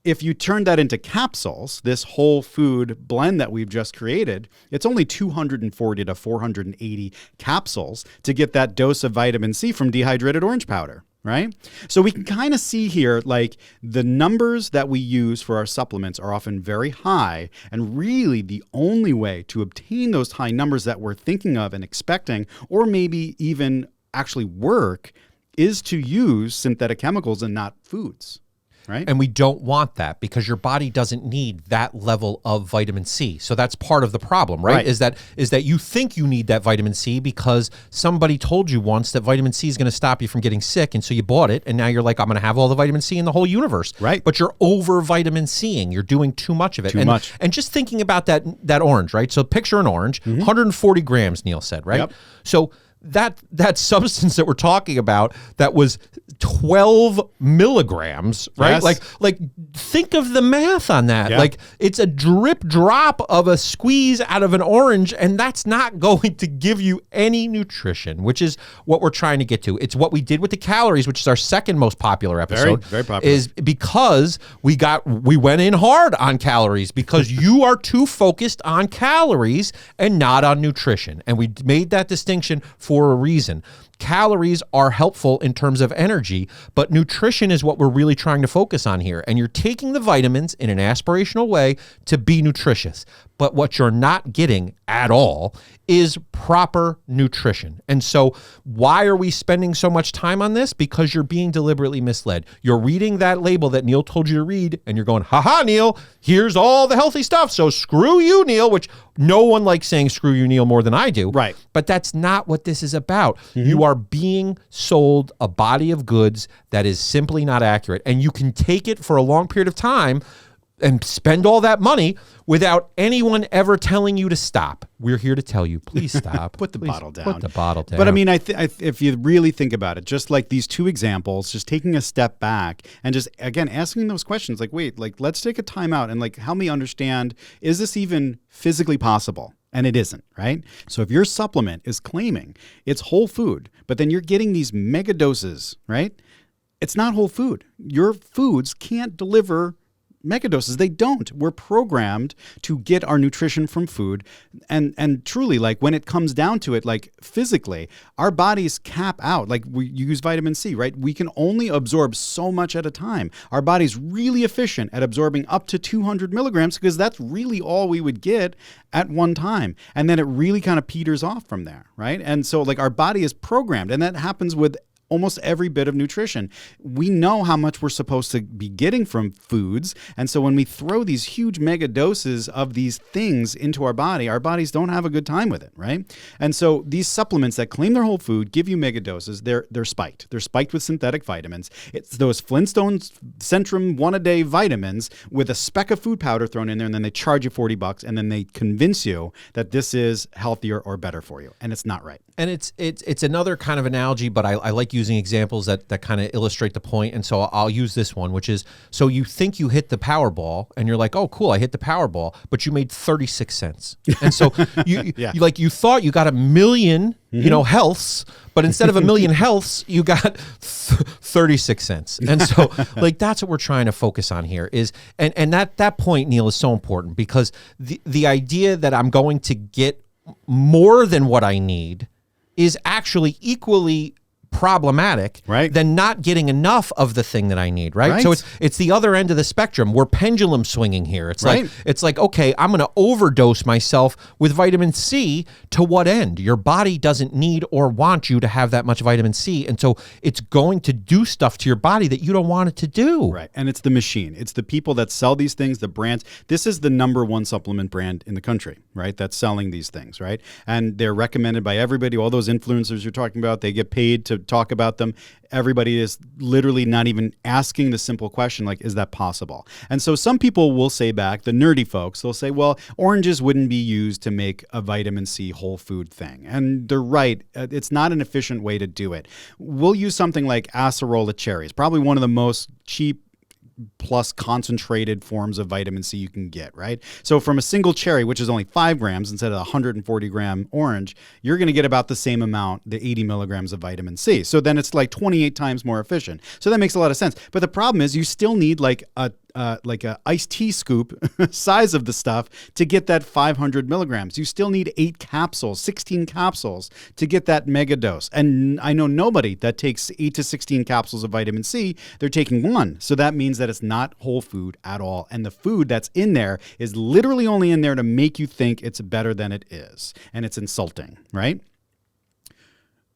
if you turn that into capsules, this whole food blend that we've just created, it's only 240 to 480 capsules to get that dose of vitamin C from dehydrated orange powder, right? So we can kind of see here, like, the numbers that we use for our supplements are often very high, and really the only way to obtain those high numbers that we're thinking of and expecting, or maybe even actually work, is to use synthetic chemicals and not foods. right? And we don't want that because your body doesn't need that level of vitamin C. So that's part of the problem, right? Is that you think you need that vitamin C because somebody told you once that vitamin C is going to stop you from getting sick, and so you bought it, and now you're like, I'm going to have all the vitamin C in the whole universe. Right. But you're over vitamin C'ing. You're doing too much of it. Too much. And just thinking about that orange, right? So picture an orange, 140 grams, Neal said, right? Yep. So that substance that we're talking about that was 12 milligrams, right? Yes. Like think of the math on that. Yeah. Like it's a drip drop of a squeeze out of an orange, and that's not going to give you any nutrition, which is what we're trying to get to. It's what we did with the calories, which is our second most popular episode. Very popular. Is because we went in hard on calories because you are too focused on calories and not on nutrition. And we made that distinction for a reason. Calories are helpful in terms of energy, but nutrition is what we're really trying to focus on here. And you're taking the vitamins in an aspirational way to be nutritious. But what you're not getting at all is proper nutrition. And so why are we spending so much time on this? Because you're being deliberately misled. You're reading that label that Neal told you to read, and you're going, haha, Neal, here's all the healthy stuff. So screw you, Neal, which no one likes saying screw you, Neal, more than I do. Right. But that's not what this is about. You are being sold a body of goods that is simply not accurate. And you can take it for a long period of time and spend all that money without anyone ever telling you to stop. We're here to tell you, please stop. Put the bottle down. Put the bottle down. But I mean, if you really think about it, just like these two examples, just taking a step back and just, again, asking those questions, like, wait, like, let's take a time out and like help me understand, is this even physically possible? And it isn't, right? So if your supplement is claiming it's whole food, but then you're getting these mega doses, right? It's not whole food. Your foods can't deliver megadoses. They don't. We're programmed to get our nutrition from food. And truly, like when it comes down to it, like physically, our bodies cap out. Like you use vitamin C, right? We can only absorb so much at a time. Our body's really efficient at absorbing up to 200 milligrams because that's really all we would get at one time. And then it really kind of peters off from there, right? And so like our body is programmed, and that happens with almost every bit of nutrition. We know how much we're supposed to be getting from foods. And so when we throw these huge mega doses of these things into our bodies don't have a good time with it, right? And so these supplements that claim they're whole food, give you mega doses, they're spiked. They're spiked with synthetic vitamins. It's those Flintstones Centrum one-a-day vitamins with a speck of food powder thrown in there, and then they charge you $40, and then they convince you that this is healthier or better for you. And it's not right. And it's another kind of analogy, but I like using examples that kind of illustrate the point. And so I'll use this one, which is, so you think you hit the Powerball and you're like, oh, cool, I hit the Powerball, but you made 36 cents. And so you thought you got a million, healths, but instead of a million healths, you got 36 cents. And so like, that's what we're trying to focus on here is, and that point, Neal, is so important because the idea that I'm going to get more than what I need is actually equally problematic than not getting enough of the thing that I need, right? So it's the other end of the spectrum. We're pendulum swinging here. It's like, okay, I'm going to overdose myself with vitamin C. To what end? Your body doesn't need or want you to have that much vitamin C, and so it's going to do stuff to your body that you don't want it to do. Right, and it's the machine. It's the people that sell these things, the brands. This is the #1 supplement brand in the country, right, that's selling these things, right? And they're recommended by everybody. All those influencers you're talking about, they get paid to talk about them. Everybody is literally not even asking the simple question, like, is that possible? And so some people will say back, the nerdy folks, they'll say, well, oranges wouldn't be used to make a vitamin C whole food thing. And they're right. It's not an efficient way to do it. We'll use something like acerola cherries, probably one of the most cheap plus concentrated forms of vitamin C you can get, right? So from a single cherry, which is only 5 grams instead of 140 gram orange, you're going to get about the same amount, the 80 milligrams of vitamin C. So then it's like 28 times more efficient. So that makes a lot of sense. But the problem is you still need like a iced tea scoop size of the stuff to get that 500 milligrams. You still need 8 capsules, 16 capsules to get that mega dose. And I know nobody that takes 8 to 16 capsules of vitamin C. They're taking 1. So that means that it's not whole food at all. And the food that's in there is literally only in there to make you think it's better than it is. And it's insulting, right?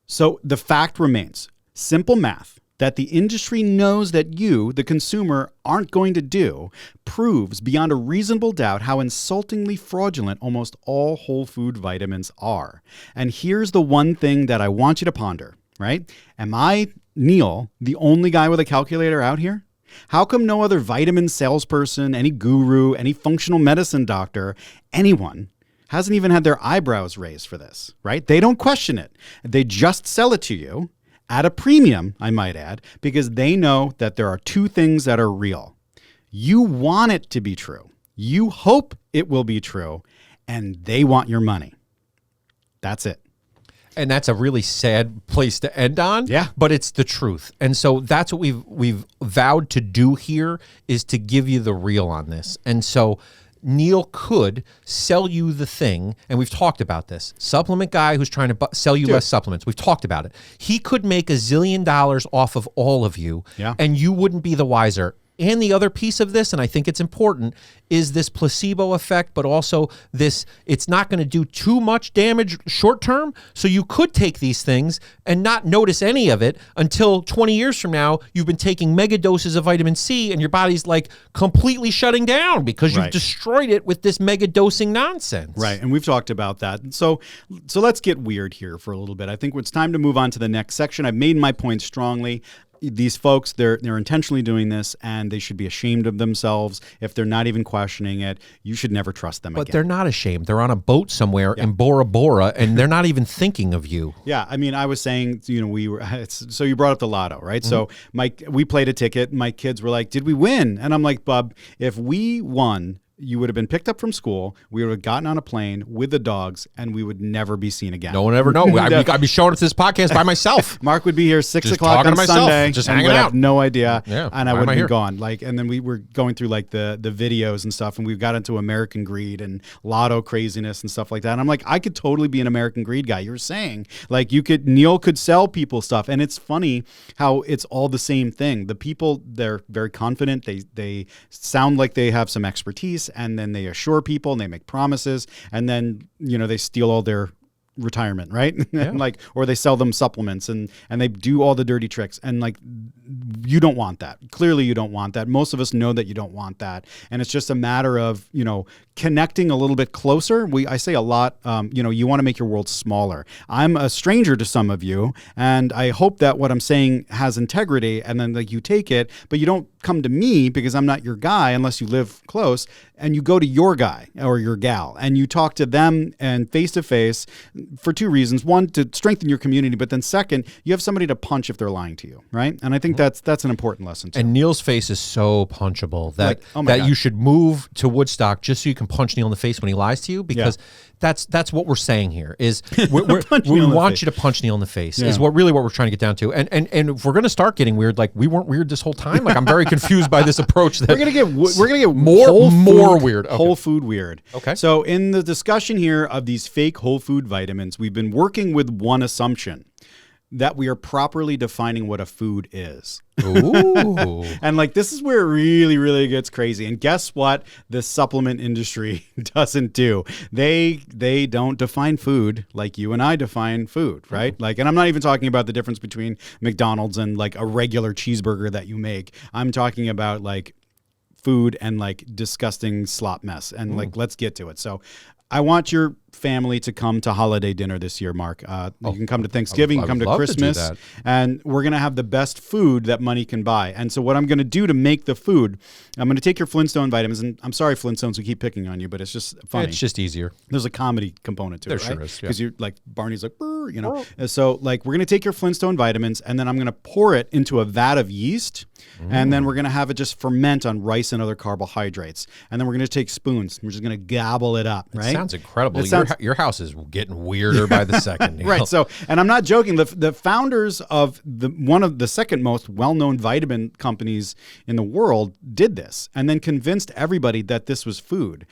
So the fact remains, simple math. that the industry knows that you, the consumer, aren't going to do proves beyond a reasonable doubt how insultingly fraudulent almost all whole food vitamins are. And here's the one thing that I want you to ponder, right? Am I, Neal, the only guy with a calculator out here? How come no other vitamin salesperson, any guru, any functional medicine doctor, anyone hasn't even had their eyebrows raised for this, right? They don't question it. They just sell it to you at a premium, I might add, because they know that there are two things that are real. You want it to be true. You hope it will be true, and they want your money. That's it. And that's a really sad place to end on. Yeah. But it's the truth. And so that's what we've vowed to do here, is to give you the real on this. And so Neal could sell you the thing, and we've talked about this. Supplement guy who's trying to sell you less supplements. We've talked about it. He could make $1 zillion off of all of you, and you wouldn't be the wiser. And the other piece of this, and I think it's important, is this placebo effect, but also this, it's not going to do too much damage short term. So you could take these things and not notice any of it until 20 years from now, you've been taking mega doses of vitamin C and your body's like completely shutting down because you've destroyed it with this mega dosing nonsense. Right. And we've talked about that. So let's get weird here for a little bit. I think it's time to move on to the next section. I've made my point strongly. These folks, they're intentionally doing this, and they should be ashamed of themselves if they're not even questioning it. You should never trust them again. But they're not ashamed. They're on a boat somewhere in Bora Bora, and they're not even thinking of you. Yeah, I mean, I was saying, so you brought up the lotto, right? So we played a ticket. My kids were like, "Did we win?" And I'm like, "Bub, if we won, you would have been picked up from school. We would have gotten on a plane with the dogs, and we would never be seen again." No one ever know. I'd be showing up to this podcast by myself. Mark would be here 6 just o'clock on Sunday, just and hanging would out. have no idea, and I would have been here? gone. And then we were going through like the videos and stuff, and we got into American Greed and lotto craziness and stuff like that. And I'm like, I could totally be an American Greed guy. You were saying like Neal could sell people stuff, and it's funny how it's all the same thing. The people, they're very confident. They sound like they have some expertise, and then they assure people and they make promises, and then they steal all their retirement, right? And or they sell them supplements and they do all the dirty tricks, and like, you don't want that. Clearly you don't want that. Most of us know that you don't want that, and it's just a matter of connecting a little bit closer. I say a lot, you want to make your world smaller. I'm a stranger to some of you, and I hope that what I'm saying has integrity, and then like you take it, but you don't come to me because I'm not your guy unless you live close, and you go to your guy or your gal and you talk to them and face to face for two reasons. One, to strengthen your community, but then second, you have somebody to punch if they're lying to you, right? And I think that's an important lesson too. And Neal's face is so punchable that God, you should move to Woodstock just so you can punch Neal in the face when he lies to you, because that's what we're saying here is we want you to punch Neal in the face is what we're trying to get down to. And if we're going to start getting weird, like we weren't weird this whole time, like I'm very confused by this approach. That we're gonna get more weird. Okay. Whole food weird. Okay. So in the discussion here of these fake whole food vitamins, we've been working with one assumption, that we are properly defining what a food is. Ooh. And like, this is where it really, really gets crazy. And guess what? The supplement industry doesn't do. They don't define food like you and I define food, right? Like, and I'm not even talking about the difference between McDonald's and like a regular cheeseburger that you make. I'm talking about like food and like disgusting slop mess. And like, let's get to it. So I want your family to come to holiday dinner this year, Mark. You can come to Thanksgiving, you can come to Christmas, and we're going to have the best food that money can buy. And so what I'm going to do to make the food, I'm going to take your Flintstone vitamins, and I'm sorry, Flintstones, we keep picking on you, but it's just funny. It's just easier. There's a comedy component to it, right? There sure is, because you're like, Barney's like, brr. So like, we're going to take your Flintstone vitamins, and then I'm going to pour it into a vat of yeast, and then we're going to have it just ferment on rice and other carbohydrates. And then we're going to take spoons, and we're just going to gabble it up, right? Sounds incredible. Your house is getting weirder by the second. Neal. Right. So, and I'm not joking. The founders of one of the second most well-known vitamin companies in the world did this, and then convinced everybody that this was food,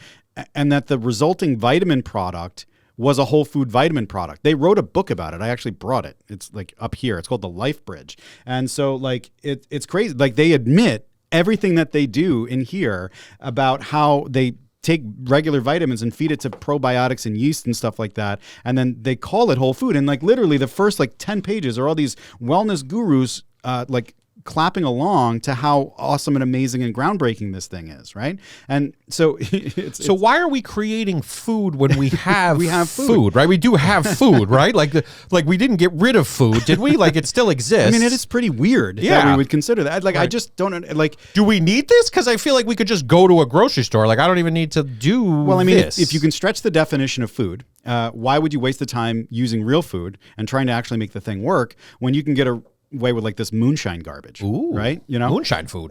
and that the resulting vitamin product was a whole food vitamin product. They wrote a book about it. I actually brought it. It's like up here. It's called The Life Bridge. And so like it's crazy. Like they admit everything that they do in here about how they take regular vitamins and feed it to probiotics and yeast and stuff like that. And then they call it whole food. And like literally the first like 10 pages are all these wellness gurus like clapping along to how awesome and amazing and groundbreaking this thing is, right? And so it's why are we creating food when we have we have food, right? We do have food, right? Like we didn't get rid of food, did we? Like it still exists. I mean, it is pretty weird that we would consider that. Like I just don't like. Do we need this? Because I feel like we could just go to a grocery store. Like I don't even need to do. Well, I mean, this. if you can stretch the definition of food, why would you waste the time using real food and trying to actually make the thing work when you can get away with like this moonshine garbage? Ooh, right? You know, moonshine food.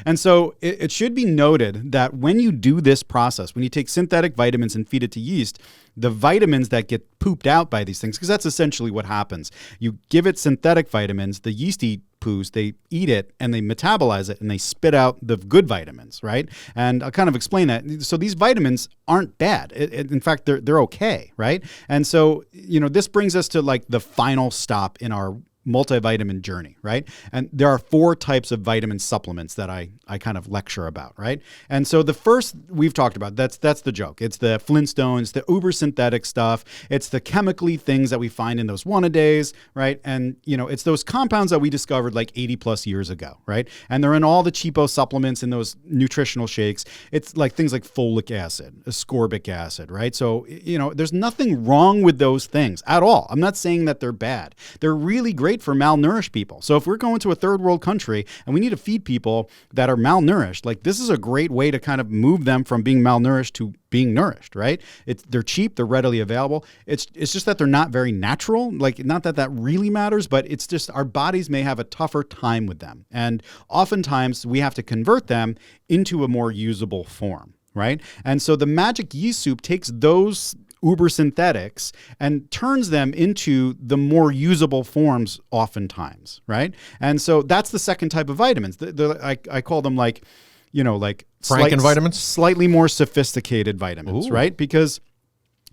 And so it should be noted that when you do this process, when you take synthetic vitamins and feed it to yeast, the vitamins that get pooped out by these things, because that's essentially what happens. You give it synthetic vitamins, the yeast eat poos, they eat it and they metabolize it and they spit out the good vitamins, right? And I'll kind of explain that. So these vitamins aren't bad. In fact, they're okay, right? And so, you know, this brings us to like the final stop in our multivitamin journey, right? And there are 4 types of vitamin supplements that I kind of lecture about, right? And so the first we've talked about, that's the joke. It's the Flintstones, the uber synthetic stuff. It's the chemically things that we find in those one-a-days, right? And, you know, it's those compounds that we discovered like 80 plus years ago, right? And they're in all the cheapo supplements in those nutritional shakes. It's like things like folic acid, ascorbic acid, right? So, you know, there's nothing wrong with those things at all. I'm not saying that they're bad. They're really great for malnourished people. So if we're going to a third world country and we need to feed people that are malnourished, like this is a great way to kind of move them from being malnourished to being nourished, right? They're cheap, they're readily available. It's just that they're not very natural. Like, not that that really matters, but it's just our bodies may have a tougher time with them. And oftentimes we have to convert them into a more usable form, right? And so the magic yeast soup takes those uber synthetics and turns them into the more usable forms oftentimes, right? And so that's the second type of vitamins. I call them like, you know, like Franken-vitamins? Slightly more sophisticated vitamins, right? Because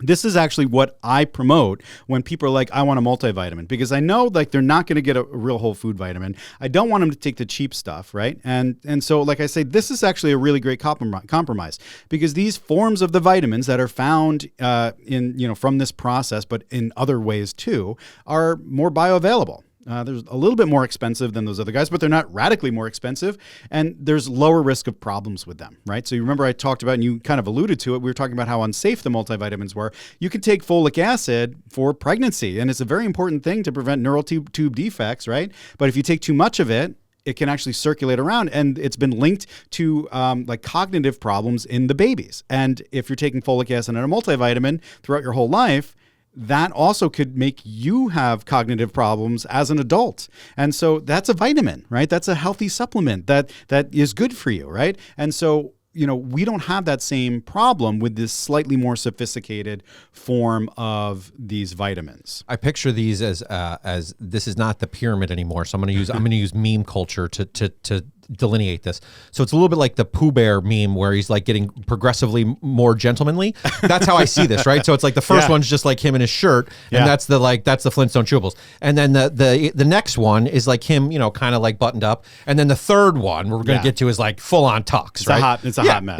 this is actually what I promote when people are like, I want a multivitamin, because I know like they're not going to get a real whole food vitamin. I don't want them to take the cheap stuff, right? And so like I say, this is actually a really great compromise, because these forms of the vitamins that are found in, you know, from this process, but in other ways too, are more bioavailable. There's a little bit more expensive than those other guys, but they're not radically more expensive, and there's lower risk of problems with them, right? So you remember I talked about, and you kind of alluded to it, we were talking about how unsafe the multivitamins were. You can take folic acid for pregnancy, and it's a very important thing to prevent neural tube defects, right? But if you take too much of it, it can actually circulate around, and it's been linked to like cognitive problems in the babies. And if you're taking folic acid and a multivitamin throughout your whole life, that also could make you have cognitive problems as an adult. And so that's a vitamin, right? That's a healthy supplement that is good for you, right? And so, you know, we don't have that same problem with this slightly more sophisticated form of these vitamins. I picture these as this is not the pyramid anymore. So I'm going to use meme culture to delineate this. So it's a little bit like the Pooh Bear meme where he's like getting progressively more gentlemanly. That's how I see this, right? So it's like the first one's just like him in his shirt, and that's the Flintstone Chewables. And then the next one is like him, you know, kind of like buttoned up. And then the third one we're going to get to is like full on tux, right? It's a hot mess.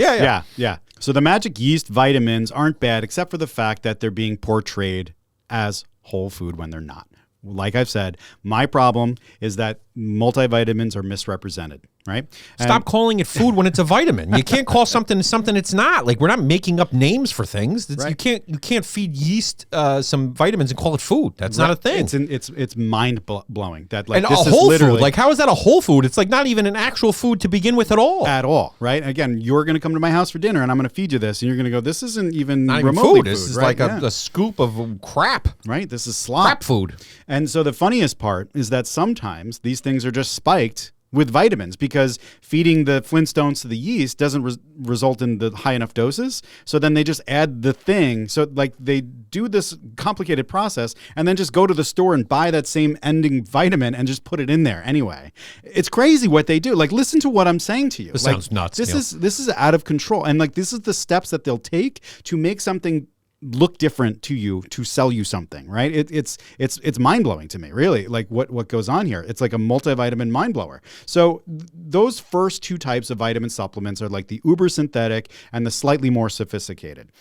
Yeah. So the magic yeast vitamins aren't bad, except for the fact that they're being portrayed as whole food when they're not. Like I've said, my problem is that multivitamins are misrepresented, right? Stop calling it food when it's a vitamin. You can't call something it's not. Like, we're not making up names for things. You can't feed yeast some vitamins and call it food. That's not a thing. It's mind blowing that like and this a whole is literally food. Like, how is that a whole food? It's like not even an actual food to begin with at all. At all, right? Again, you're going to come to my house for dinner and I'm going to feed you this, and you're going to go, this isn't even not remotely even food. This is like a scoop of crap. Right? This is slop. Crap food. And so the funniest part is that sometimes these things are just spiked with vitamins, because feeding the Flintstones to the yeast doesn't result in the high enough doses. So then they just add the thing. So like they do this complicated process and then just go to the store and buy that same ending vitamin and just put it in there anyway. It's crazy what they do. Like, listen to what I'm saying to you. This sounds nuts. This is out of control. And like, this is the steps that they'll take to make something look different to you to sell you something, right? It's mind blowing to me, really. Like what goes on here? It's like a multivitamin mind blower. So those first two types of vitamin supplements are like the uber synthetic and the slightly more sophisticated.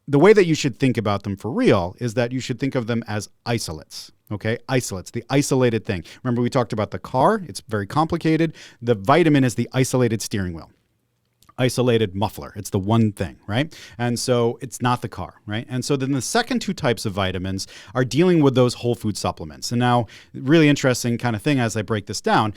The way that you should think about them for real is that you should think of them as isolates. Okay, isolates, the isolated thing. Remember, we talked about the car. It's very complicated. The vitamin is the isolated steering wheel. Isolated muffler. It's the one thing, right? And so it's not the car, right? And so then the second two types of vitamins are dealing with those whole food supplements. And now, really interesting kind of thing as I break this down,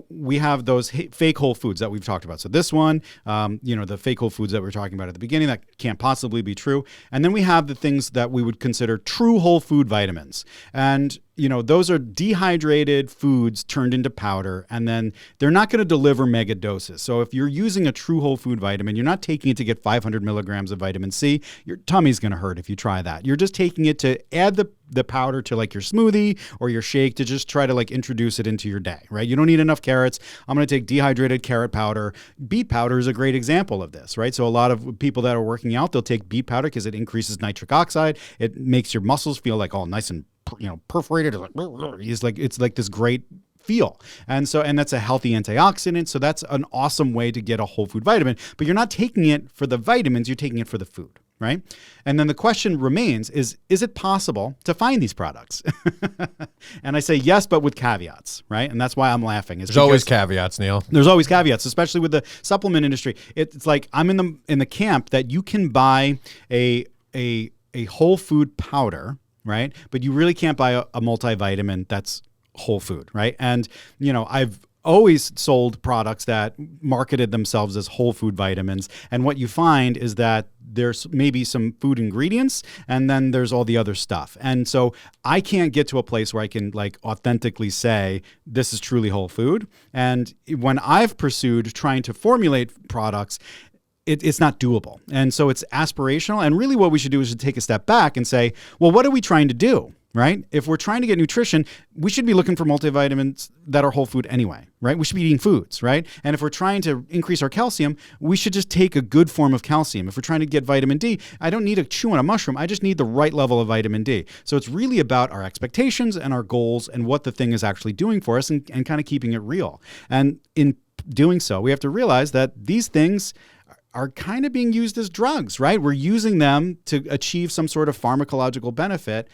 we have those fake whole foods that we've talked about. So this one, the fake whole foods that we were talking about at the beginning, that can't possibly be true. And then we have the things that we would consider true whole food vitamins. And those are dehydrated foods turned into powder, and then they're not going to deliver mega doses. So if you're using a true whole food vitamin, you're not taking it to get 500 milligrams of vitamin C. Your tummy's going to hurt if you try that. You're just taking it to add the powder to like your smoothie or your shake to just try to like introduce it into your day, right? You don't need enough carrots. I'm going to take dehydrated carrot powder. Beet powder is a great example of this, right? So a lot of people that are working out, they'll take beet powder because it increases nitric oxide. It makes your muscles feel like all nice and perforated. It's like this great feel. And that's a healthy antioxidant. So that's an awesome way to get a whole food vitamin, but you're not taking it for the vitamins, you're taking it for the food, right? And then the question remains is it possible to find these products? And I say yes, but with caveats, right? And that's why I'm laughing. There's always caveats, Neal. There's always caveats, especially with the supplement industry. It's like I'm in the camp that you can buy a whole food powder, right? But you really can't buy a multivitamin that's whole food, right? And, I've always sold products that marketed themselves as whole food vitamins. And what you find is that there's maybe some food ingredients and then there's all the other stuff. And so I can't get to a place where I can like authentically say this is truly whole food. And when I've pursued trying to formulate products, it's not doable. And so it's aspirational. And really what we should do is to take a step back and say, well, what are we trying to do, right? If we're trying to get nutrition, we should be looking for multivitamins that are whole food anyway, right? We should be eating foods, right? And if we're trying to increase our calcium, we should just take a good form of calcium. If we're trying to get vitamin D, I don't need to chew on a mushroom. I just need the right level of vitamin D. So it's really about our expectations and our goals and what the thing is actually doing for us and kind of keeping it real. And in doing so, we have to realize that these things are kind of being used as drugs, right? We're using them to achieve some sort of pharmacological benefit.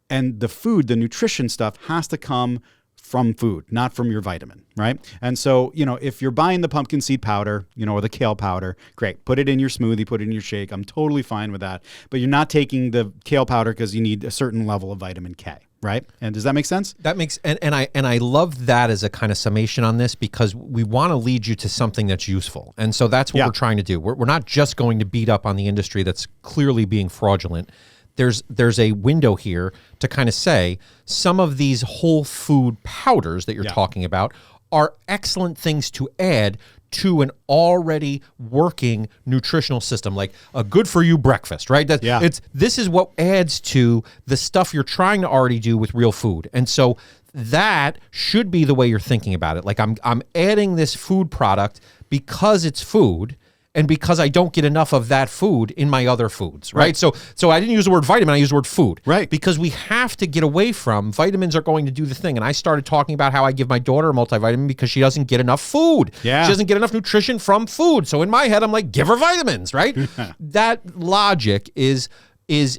And the food, the nutrition stuff has to come from food, not from your vitamin, right? And so, if you're buying the pumpkin seed powder, or the kale powder, great. Put it in your smoothie, put it in your shake. I'm totally fine with that. But you're not taking the kale powder because you need a certain level of vitamin K. Right? And does that make sense? That makes, and I love that as a kind of summation on this because we want to lead you to something that's useful. And so that's what we're trying to do. We're not just going to beat up on the industry that's clearly being fraudulent. There's a window here to kind of say some of these whole food powders that you're talking about are excellent things to add to an already working nutritional system, like a good for you breakfast, right? This is what adds to the stuff you're trying to already do with real food. And so that should be the way you're thinking about it. Like I'm adding this food product because it's food and because I don't get enough of that food in my other foods, right? So I didn't use the word vitamin, I used the word food. Right. Because we have to get away from, vitamins are going to do the thing. And I started talking about how I give my daughter a multivitamin because she doesn't get enough food. Yeah. She doesn't get enough nutrition from food. So in my head, I'm like, give her vitamins, right? That logic is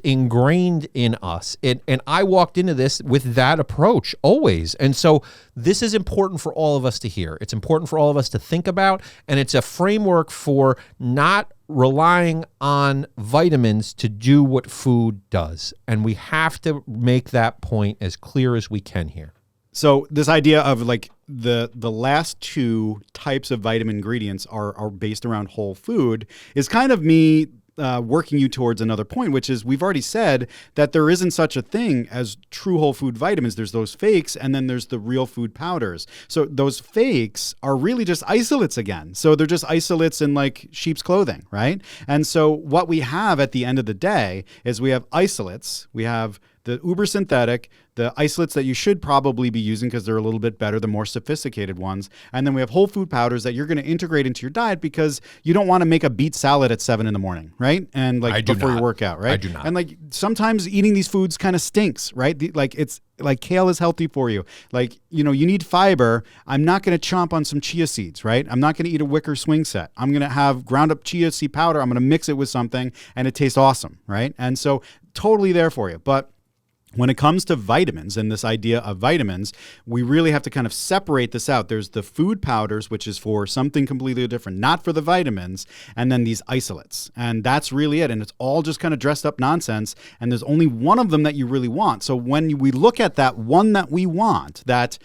ingrained in us. And I walked into this with that approach always. And so this is important for all of us to hear. It's important for all of us to think about, and it's a framework for not relying on vitamins to do what food does. And we have to make that point as clear as we can here. So this idea of like the last two types of vitamin ingredients are based around whole food is kind of me working you towards another point, which is we've already said that there isn't such a thing as true whole food vitamins. There's those fakes, and then there's the real food powders. So those fakes are really just isolates again. So they're just isolates in like sheep's clothing, right? And so what we have at the end of the day is we have isolates, we have the uber synthetic, the isolates that you should probably be using because they're a little bit better, the more sophisticated ones. And then we have whole food powders that you're going to integrate into your diet because you don't want to make a beet salad at 7 a.m, right? And like before you work out, right? I do not. And like sometimes eating these foods kind of stinks, right? It's like kale is healthy for you. Like, you need fiber. I'm not going to chomp on some chia seeds, right? I'm not going to eat a wicker swing set. I'm going to have ground up chia seed powder. I'm going to mix it with something and it tastes awesome, right? And so totally there for you. But when it comes to vitamins and this idea of vitamins, we really have to kind of separate this out. There's the food powders, which is for something completely different, not for the vitamins, and then these isolates. And that's really it. And it's all just kind of dressed up nonsense. And there's only one of them that you really want. So when we look at that one that we want, that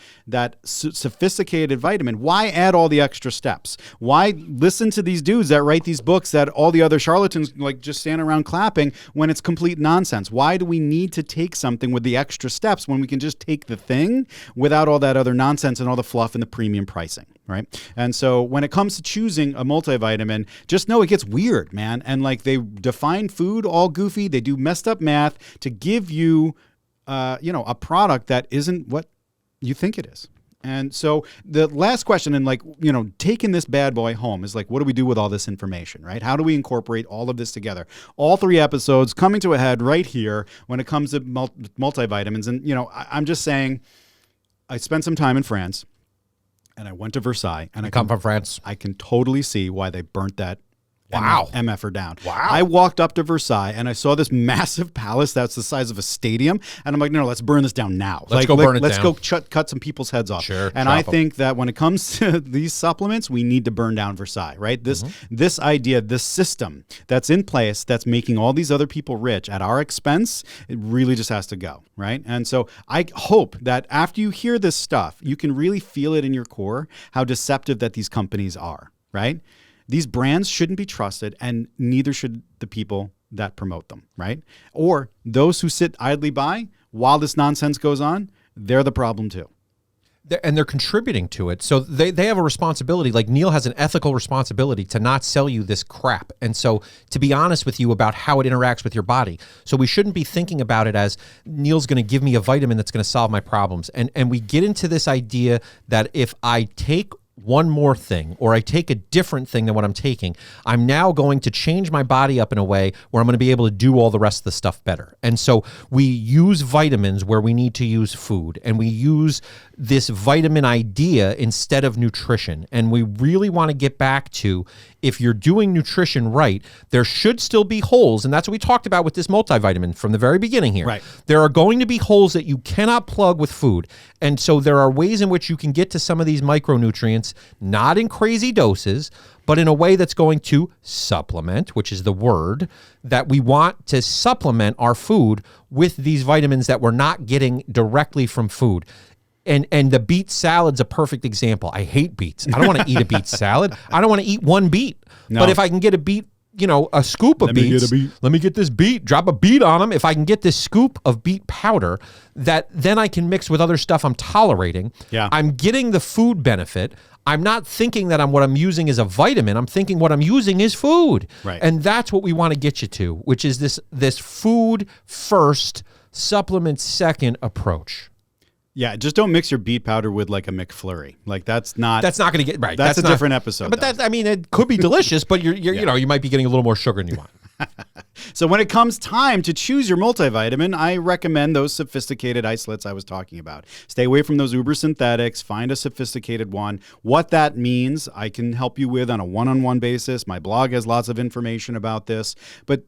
sophisticated vitamin, why add all the extra steps? Why listen to these dudes that write these books that all the other charlatans like just stand around clapping when it's complete nonsense? Why do we need to take something with the extra steps when we can just take the thing without all that other nonsense and all the fluff and the premium pricing, right? And so when it comes to choosing a multivitamin, just know it gets weird, man. And like they define food all goofy. They do messed up math to give you, a product that isn't what you think it is. And so the last question, and like, taking this bad boy home is like, what do we do with all this information, right? How do we incorporate all of this together? All 3 episodes coming to a head right here when it comes to multivitamins. And, I'm just saying, I spent some time in France and I went to Versailles. And I come from France. I can totally see why they burnt that MFer down. Wow. I walked up to Versailles and I saw this massive palace that's the size of a stadium. And I'm like, no, let's burn this down now. Let's go burn it down. Let's go cut some people's heads off. Sure. And I think that when it comes to these supplements, we need to burn down Versailles, right? This idea, this system that's in place that's making all these other people rich at our expense, it really just has to go, right? And so I hope that after you hear this stuff, you can really feel it in your core how deceptive that these companies are, right? These brands shouldn't be trusted, and neither should the people that promote them, right? Or those who sit idly by while this nonsense goes on, they're the problem too. And they're contributing to it. So they have a responsibility, like Neal has an ethical responsibility to not sell you this crap. And so to be honest with you about how it interacts with your body. So we shouldn't be thinking about it as Neal's going to give me a vitamin that's going to solve my problems. And we get into this idea that if I take one more thing, or I take a different thing than what I'm taking, I'm now going to change my body up in a way where I'm going to be able to do all the rest of the stuff better. And so we use vitamins where we need to use food, and we use this vitamin idea instead of nutrition. And we really want to get back to, if you're doing nutrition right, there should still be holes. And that's what we talked about with this multivitamin from the very beginning here. Right. There are going to be holes that you cannot plug with food. And so there are ways in which you can get to some of these micronutrients, not in crazy doses, but in a way that's going to supplement, which is the word, that we want to supplement our food with these vitamins that we're not getting directly from food. And the beet salad's a perfect example. I hate beets. I don't want to eat a beet salad. I don't want to eat one beet. No. But if I can get a beet, a scoop of beets. Let me get this beet. Drop a beet on them. If I can get this scoop of beet powder, that then I can mix with other stuff I'm tolerating. Yeah. I'm getting the food benefit. I'm not thinking that what I'm using is a vitamin. I'm thinking what I'm using is food. Right. And that's what we want to get you to, which is this food first, supplement second approach. Yeah, just don't mix your beet powder with like a McFlurry. Like that's not going to get right. That's a different episode. But it could be delicious, but you're you might be getting a little more sugar than you want. So when it comes time to choose your multivitamin, I recommend those sophisticated isolates I was talking about. Stay away from those uber synthetics. Find a sophisticated one. What that means, I can help you with on a one-on-one basis. My blog has lots of information about this. But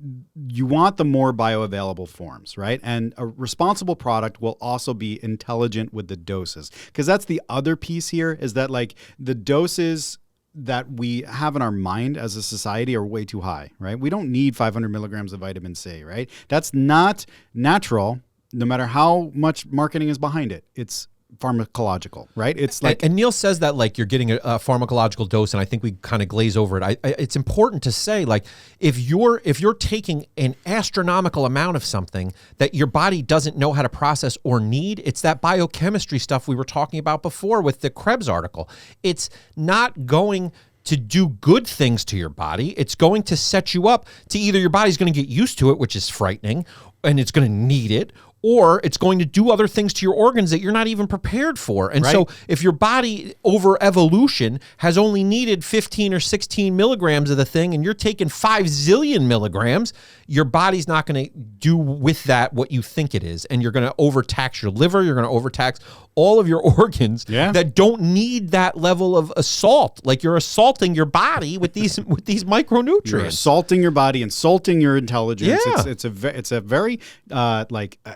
you want the more bioavailable forms, right? And a responsible product will also be intelligent with the doses. Because that's the other piece here, is that like the doses that we have in our mind as a society are way too high, right? We don't need 500 milligrams of vitamin C, right? That's not natural, no matter how much marketing is behind it. It's pharmacological, right? It's like, and Neal says that like you're getting a pharmacological dose, and I think we kind of glaze over it. It's important to say, like, if you're taking an astronomical amount of something that your body doesn't know how to process or need, it's that biochemistry stuff we were talking about before with the Krebs article. It's not going to do good things to your body. It's going to set you up to either your body's going to get used to it, which is frightening, and it's going to need it, or it's going to do other things to your organs that you're not even prepared for. And so if your body over evolution has only needed 15 or 16 milligrams of the thing and you're taking 5 zillion milligrams, your body's not going to do with that what you think it is. And you're going to overtax your liver. You're going to overtax all of your organs that don't need that level of assault. Like you're assaulting your body with these micronutrients. You're assaulting your body, insulting your intelligence. It's a very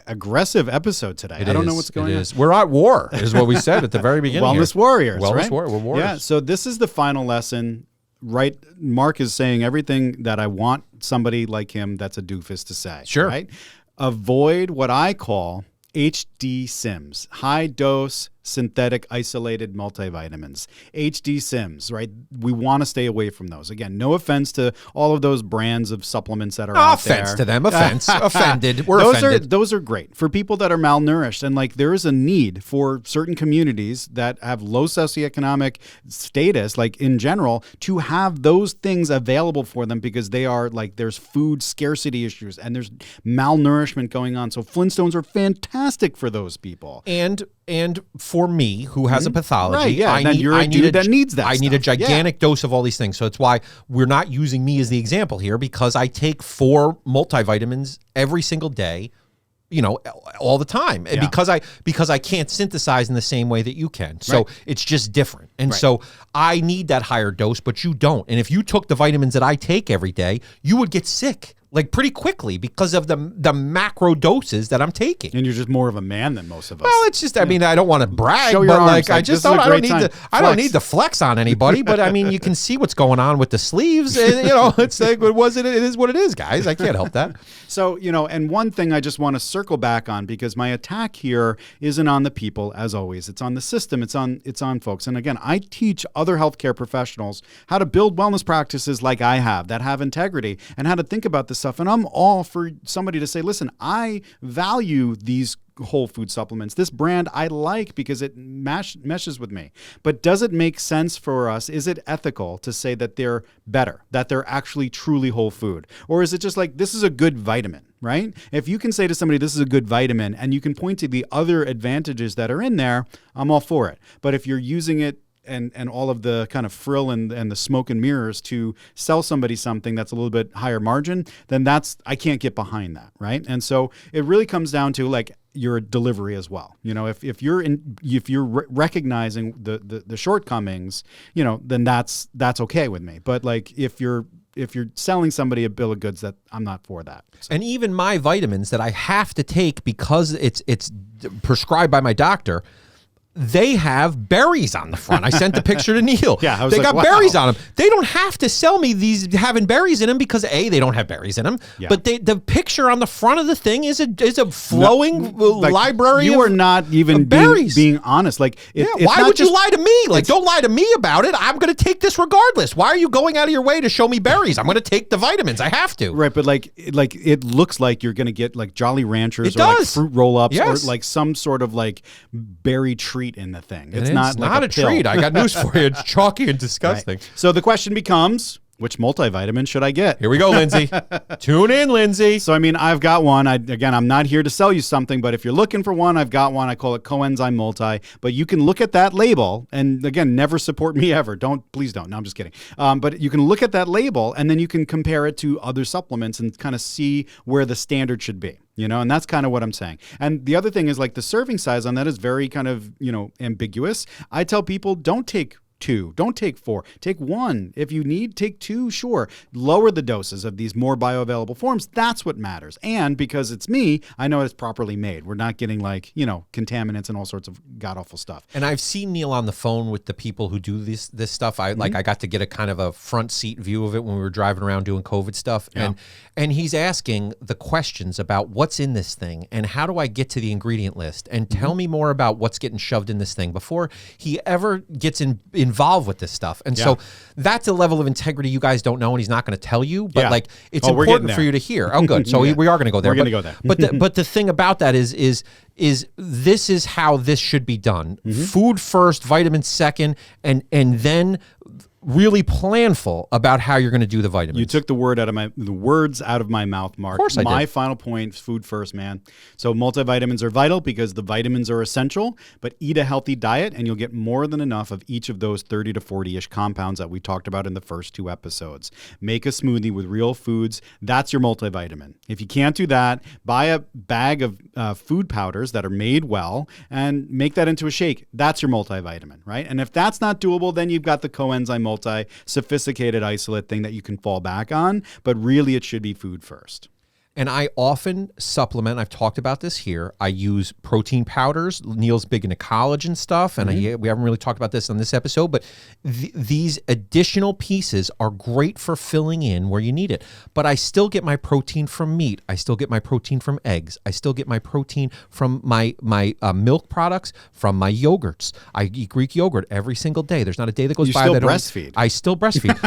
aggressive episode today. I don't know what's going on. We're at war, is what we said at the very beginning. Wellness warriors, Wellness warriors. We're warriors. Yeah. So this is the final lesson. Right, Mark is saying everything that I want somebody like him that's a doofus to say. Sure. Right? Avoid what I call HD SIMs, high dose synthetic isolated multivitamins, HD SIMs, right? We want to stay away from those. Again, no offense to all of those brands of supplements that are out there. Offense to them. Offended. We're offended. Those are great for people that are malnourished. And like there is a need for certain communities that have low socioeconomic status, like in general, to have those things available for them because they are like there's food scarcity issues and there's malnourishment going on. So Flintstones are fantastic for those people. And for me, who has a pathology, I need a gigantic dose of all these things. So it's why we're not using me as the example here, because I take 4 multivitamins every single day, all the time. And because I can't synthesize in the same way that you can. So it's just different. And so I need that higher dose, but you don't. And if you took the vitamins that I take every day, you would get sick. Like pretty quickly because of the macro doses that I'm taking. And you're just more of a man than most of us. Well, it's just, I mean, I don't want to brag, Show your but arms, I just don't, I don't need to flex on anybody, but I mean, you can see what's going on with the sleeves and, it's like, it is what it is, guys. I can't help that. So, and one thing I just want to circle back on, because my attack here isn't on the people, as always. It's on the system. It's on folks. And again, I teach other healthcare professionals how to build wellness practices like I have, that have integrity, and how to think about this stuff. And I'm all for somebody to say, listen, I value these whole food supplements. This brand I like because it meshes with me. But does it make sense for us? Is it ethical to say that they're better, that they're actually truly whole food? Or is it just like, this is a good vitamin, right? If you can say to somebody, this is a good vitamin, and you can point to the other advantages that are in there, I'm all for it. But if you're using it and all of the kind of frill and the smoke and mirrors to sell somebody something that's a little bit higher margin, then I can't get behind that, right? And so it really comes down to like your delivery as well. If you're recognizing the shortcomings, then that's okay with me. But like if you're selling somebody a bill of goods, that I'm not for that. So. And even my vitamins that I have to take because it's prescribed by my doctor, they have berries on the front. I sent the picture to Neal. Yeah, they got berries on them. They don't have to sell me these having berries in them because A, they don't have berries in them. Yeah. But the picture on the front of the thing is a flowing library. You are not even being honest. Like, why would you lie to me? Like, don't lie to me about it. I'm going to take this regardless. Why are you going out of your way to show me berries? I'm going to take the vitamins. I have to. Right, but like it looks like you're going to get like Jolly Ranchers like fruit roll-ups or like some sort of like berry treat in the thing. It's not a treat. I got news for you. It's chalky and disgusting. Right. So the question becomes, which multivitamin should I get? Here we go, Lindsay. Tune in, Lindsay. So, I mean, I've got one. I'm not here to sell you something, but if you're looking for one, I've got one. I call it Coenzyme Multi. But you can look at that label, and again, never support me ever. Please don't. No, I'm just kidding. But you can look at that label, and then you can compare it to other supplements and kind of see where the standard should be. And that's kind of what I'm saying. And the other thing is like the serving size on that is very kind of, ambiguous. I tell people don't take 2. Don't take 4. Take 1. If you need, take 2, sure. Lower the doses of these more bioavailable forms. That's what matters. And because it's me, I know it's properly made. We're not getting like, contaminants and all sorts of god-awful stuff. And I've seen Neal on the phone with the people who do this stuff. I got to get a kind of a front seat view of it when we were driving around doing COVID stuff. Yeah. And he's asking the questions about what's in this thing and how do I get to the ingredient list and tell me more about what's getting shoved in this thing before he ever gets involved with this stuff. And so that's a level of integrity you guys don't know, and he's not going to tell you, but like it's important for you to hear. Oh, good. So we are going to go there. We're going to go there. but the thing about that is this is how this should be done. Food first, vitamins second, and then really planful about how you're going to do the vitamins. You took the words out of my mouth, Mark. Of course I did. My final point is food first, man. So multivitamins are vital because the vitamins are essential, but eat a healthy diet and you'll get more than enough of each of those 30 to 40-ish compounds that we talked about in the first 2 episodes. Make a smoothie with real foods. That's your multivitamin. If you can't do that, buy a bag of food powders that are made well and make that into a shake. That's your multivitamin, right? And if that's not doable, then you've got the coenzyme multi sophisticated isolate thing that you can fall back on, but really it should be food first. And I often supplement. I've talked about this here. I use protein powders. Neal's big into collagen stuff, and we haven't really talked about this on this episode, but these additional pieces are great for filling in where you need it. But I still get my protein from meat. I still get my protein from eggs. I still get my protein from my milk products, from my yogurts. I eat Greek yogurt every single day. There's not a day that goes by that I still breastfeed.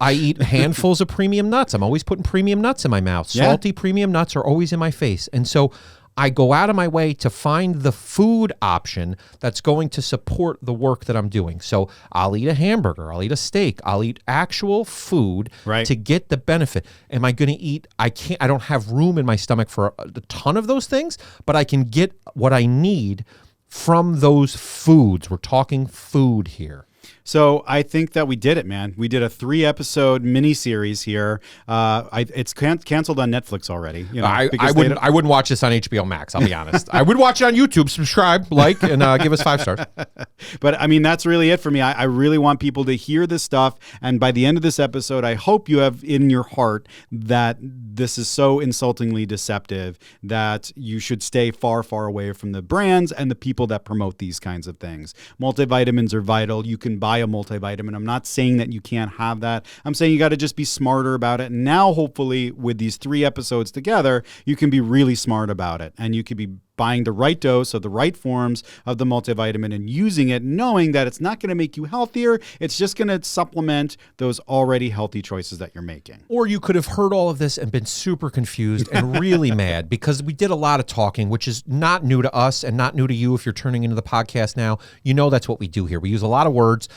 I eat handfuls of premium nuts. I'm always putting premium nuts in my mouth. Salty premium nuts are always in my face. And so I go out of my way to find the food option that's going to support the work that I'm doing. So I'll eat a hamburger, I'll eat a steak, I'll eat actual food to get the benefit. Am I going to eat? I don't have room in my stomach for a ton of those things, but I can get what I need from those foods. We're talking food here. So I think that we did it, man. We did a 3-episode mini-series here. It's canceled on Netflix already. You know, I wouldn't watch this on HBO Max, I'll be honest. I would watch it on YouTube, subscribe, like, and give us 5 stars. But I mean, that's really it for me. I really want people to hear this stuff. And by the end of this episode, I hope you have in your heart that this is so insultingly deceptive that you should stay far, far away from the brands and the people that promote these kinds of things. Multivitamins are vital. You can buy a multivitamin. I'm not saying that you can't have that. I'm saying you got to just be smarter about it. And now, hopefully, with these 3 episodes together, you can be really smart about it. And you could be buying the right dose of the right forms of the multivitamin and using it, knowing that it's not going to make you healthier. It's just going to supplement those already healthy choices that you're making. Or you could have heard all of this and been super confused and really mad, because we did a lot of talking, which is not new to us and not new to you if you're turning into the podcast now. You know that's what we do here. We use a lot of words.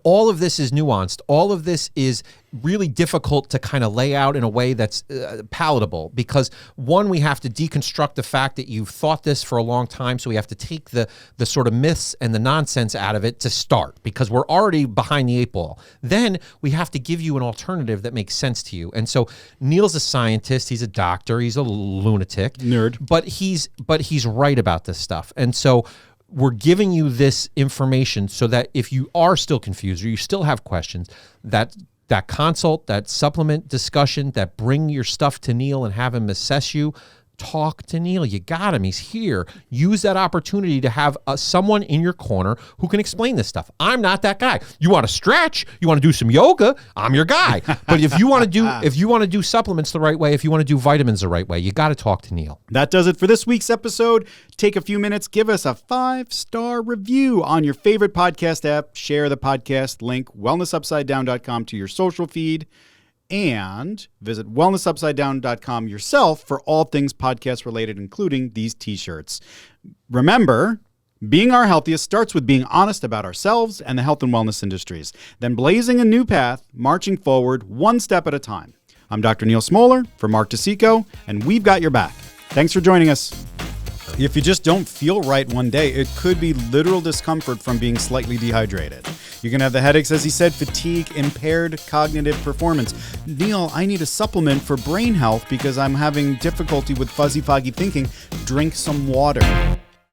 All of this is nuanced. All of this is really difficult to kind of lay out in a way that's palatable, because one, we have to deconstruct the fact that you've thought this for a long time, so we have to take the sort of myths and the nonsense out of it to start, because we're already behind the 8 ball. Then we have to give you an alternative that makes sense to you. And so Neal's a scientist, he's a doctor, he's a lunatic nerd, but he's right about this stuff. And so we're giving you this information so that if you are still confused or you still have questions, that consult, that supplement discussion, that bring your stuff to Neal and have him assess you, talk to Neal. You got him. He's here. Use that opportunity to have someone in your corner who can explain this stuff. I'm not that guy. You want to stretch? You want to do some yoga? I'm your guy. But if you want to do supplements the right way, if you want to do vitamins the right way, you got to talk to Neal. That does it for this week's episode. Take a few minutes, give us a 5-star review on your favorite podcast app. Share the podcast link, wellnessupsidedown.com, to your social feed. And visit wellnessupsidedown.com yourself for all things podcast related, including these t-shirts. Remember, being our healthiest starts with being honest about ourselves and the health and wellness industries, then blazing a new path, marching forward one step at a time. I'm Dr. Neal Smoller for Mark DeCicco, and we've got your back. Thanks for joining us. If you just don't feel right one day, it could be literal discomfort from being slightly dehydrated. You can have the headaches, as he said, fatigue, impaired cognitive performance. Neal, I need a supplement for brain health because I'm having difficulty with fuzzy, foggy thinking. Drink some water.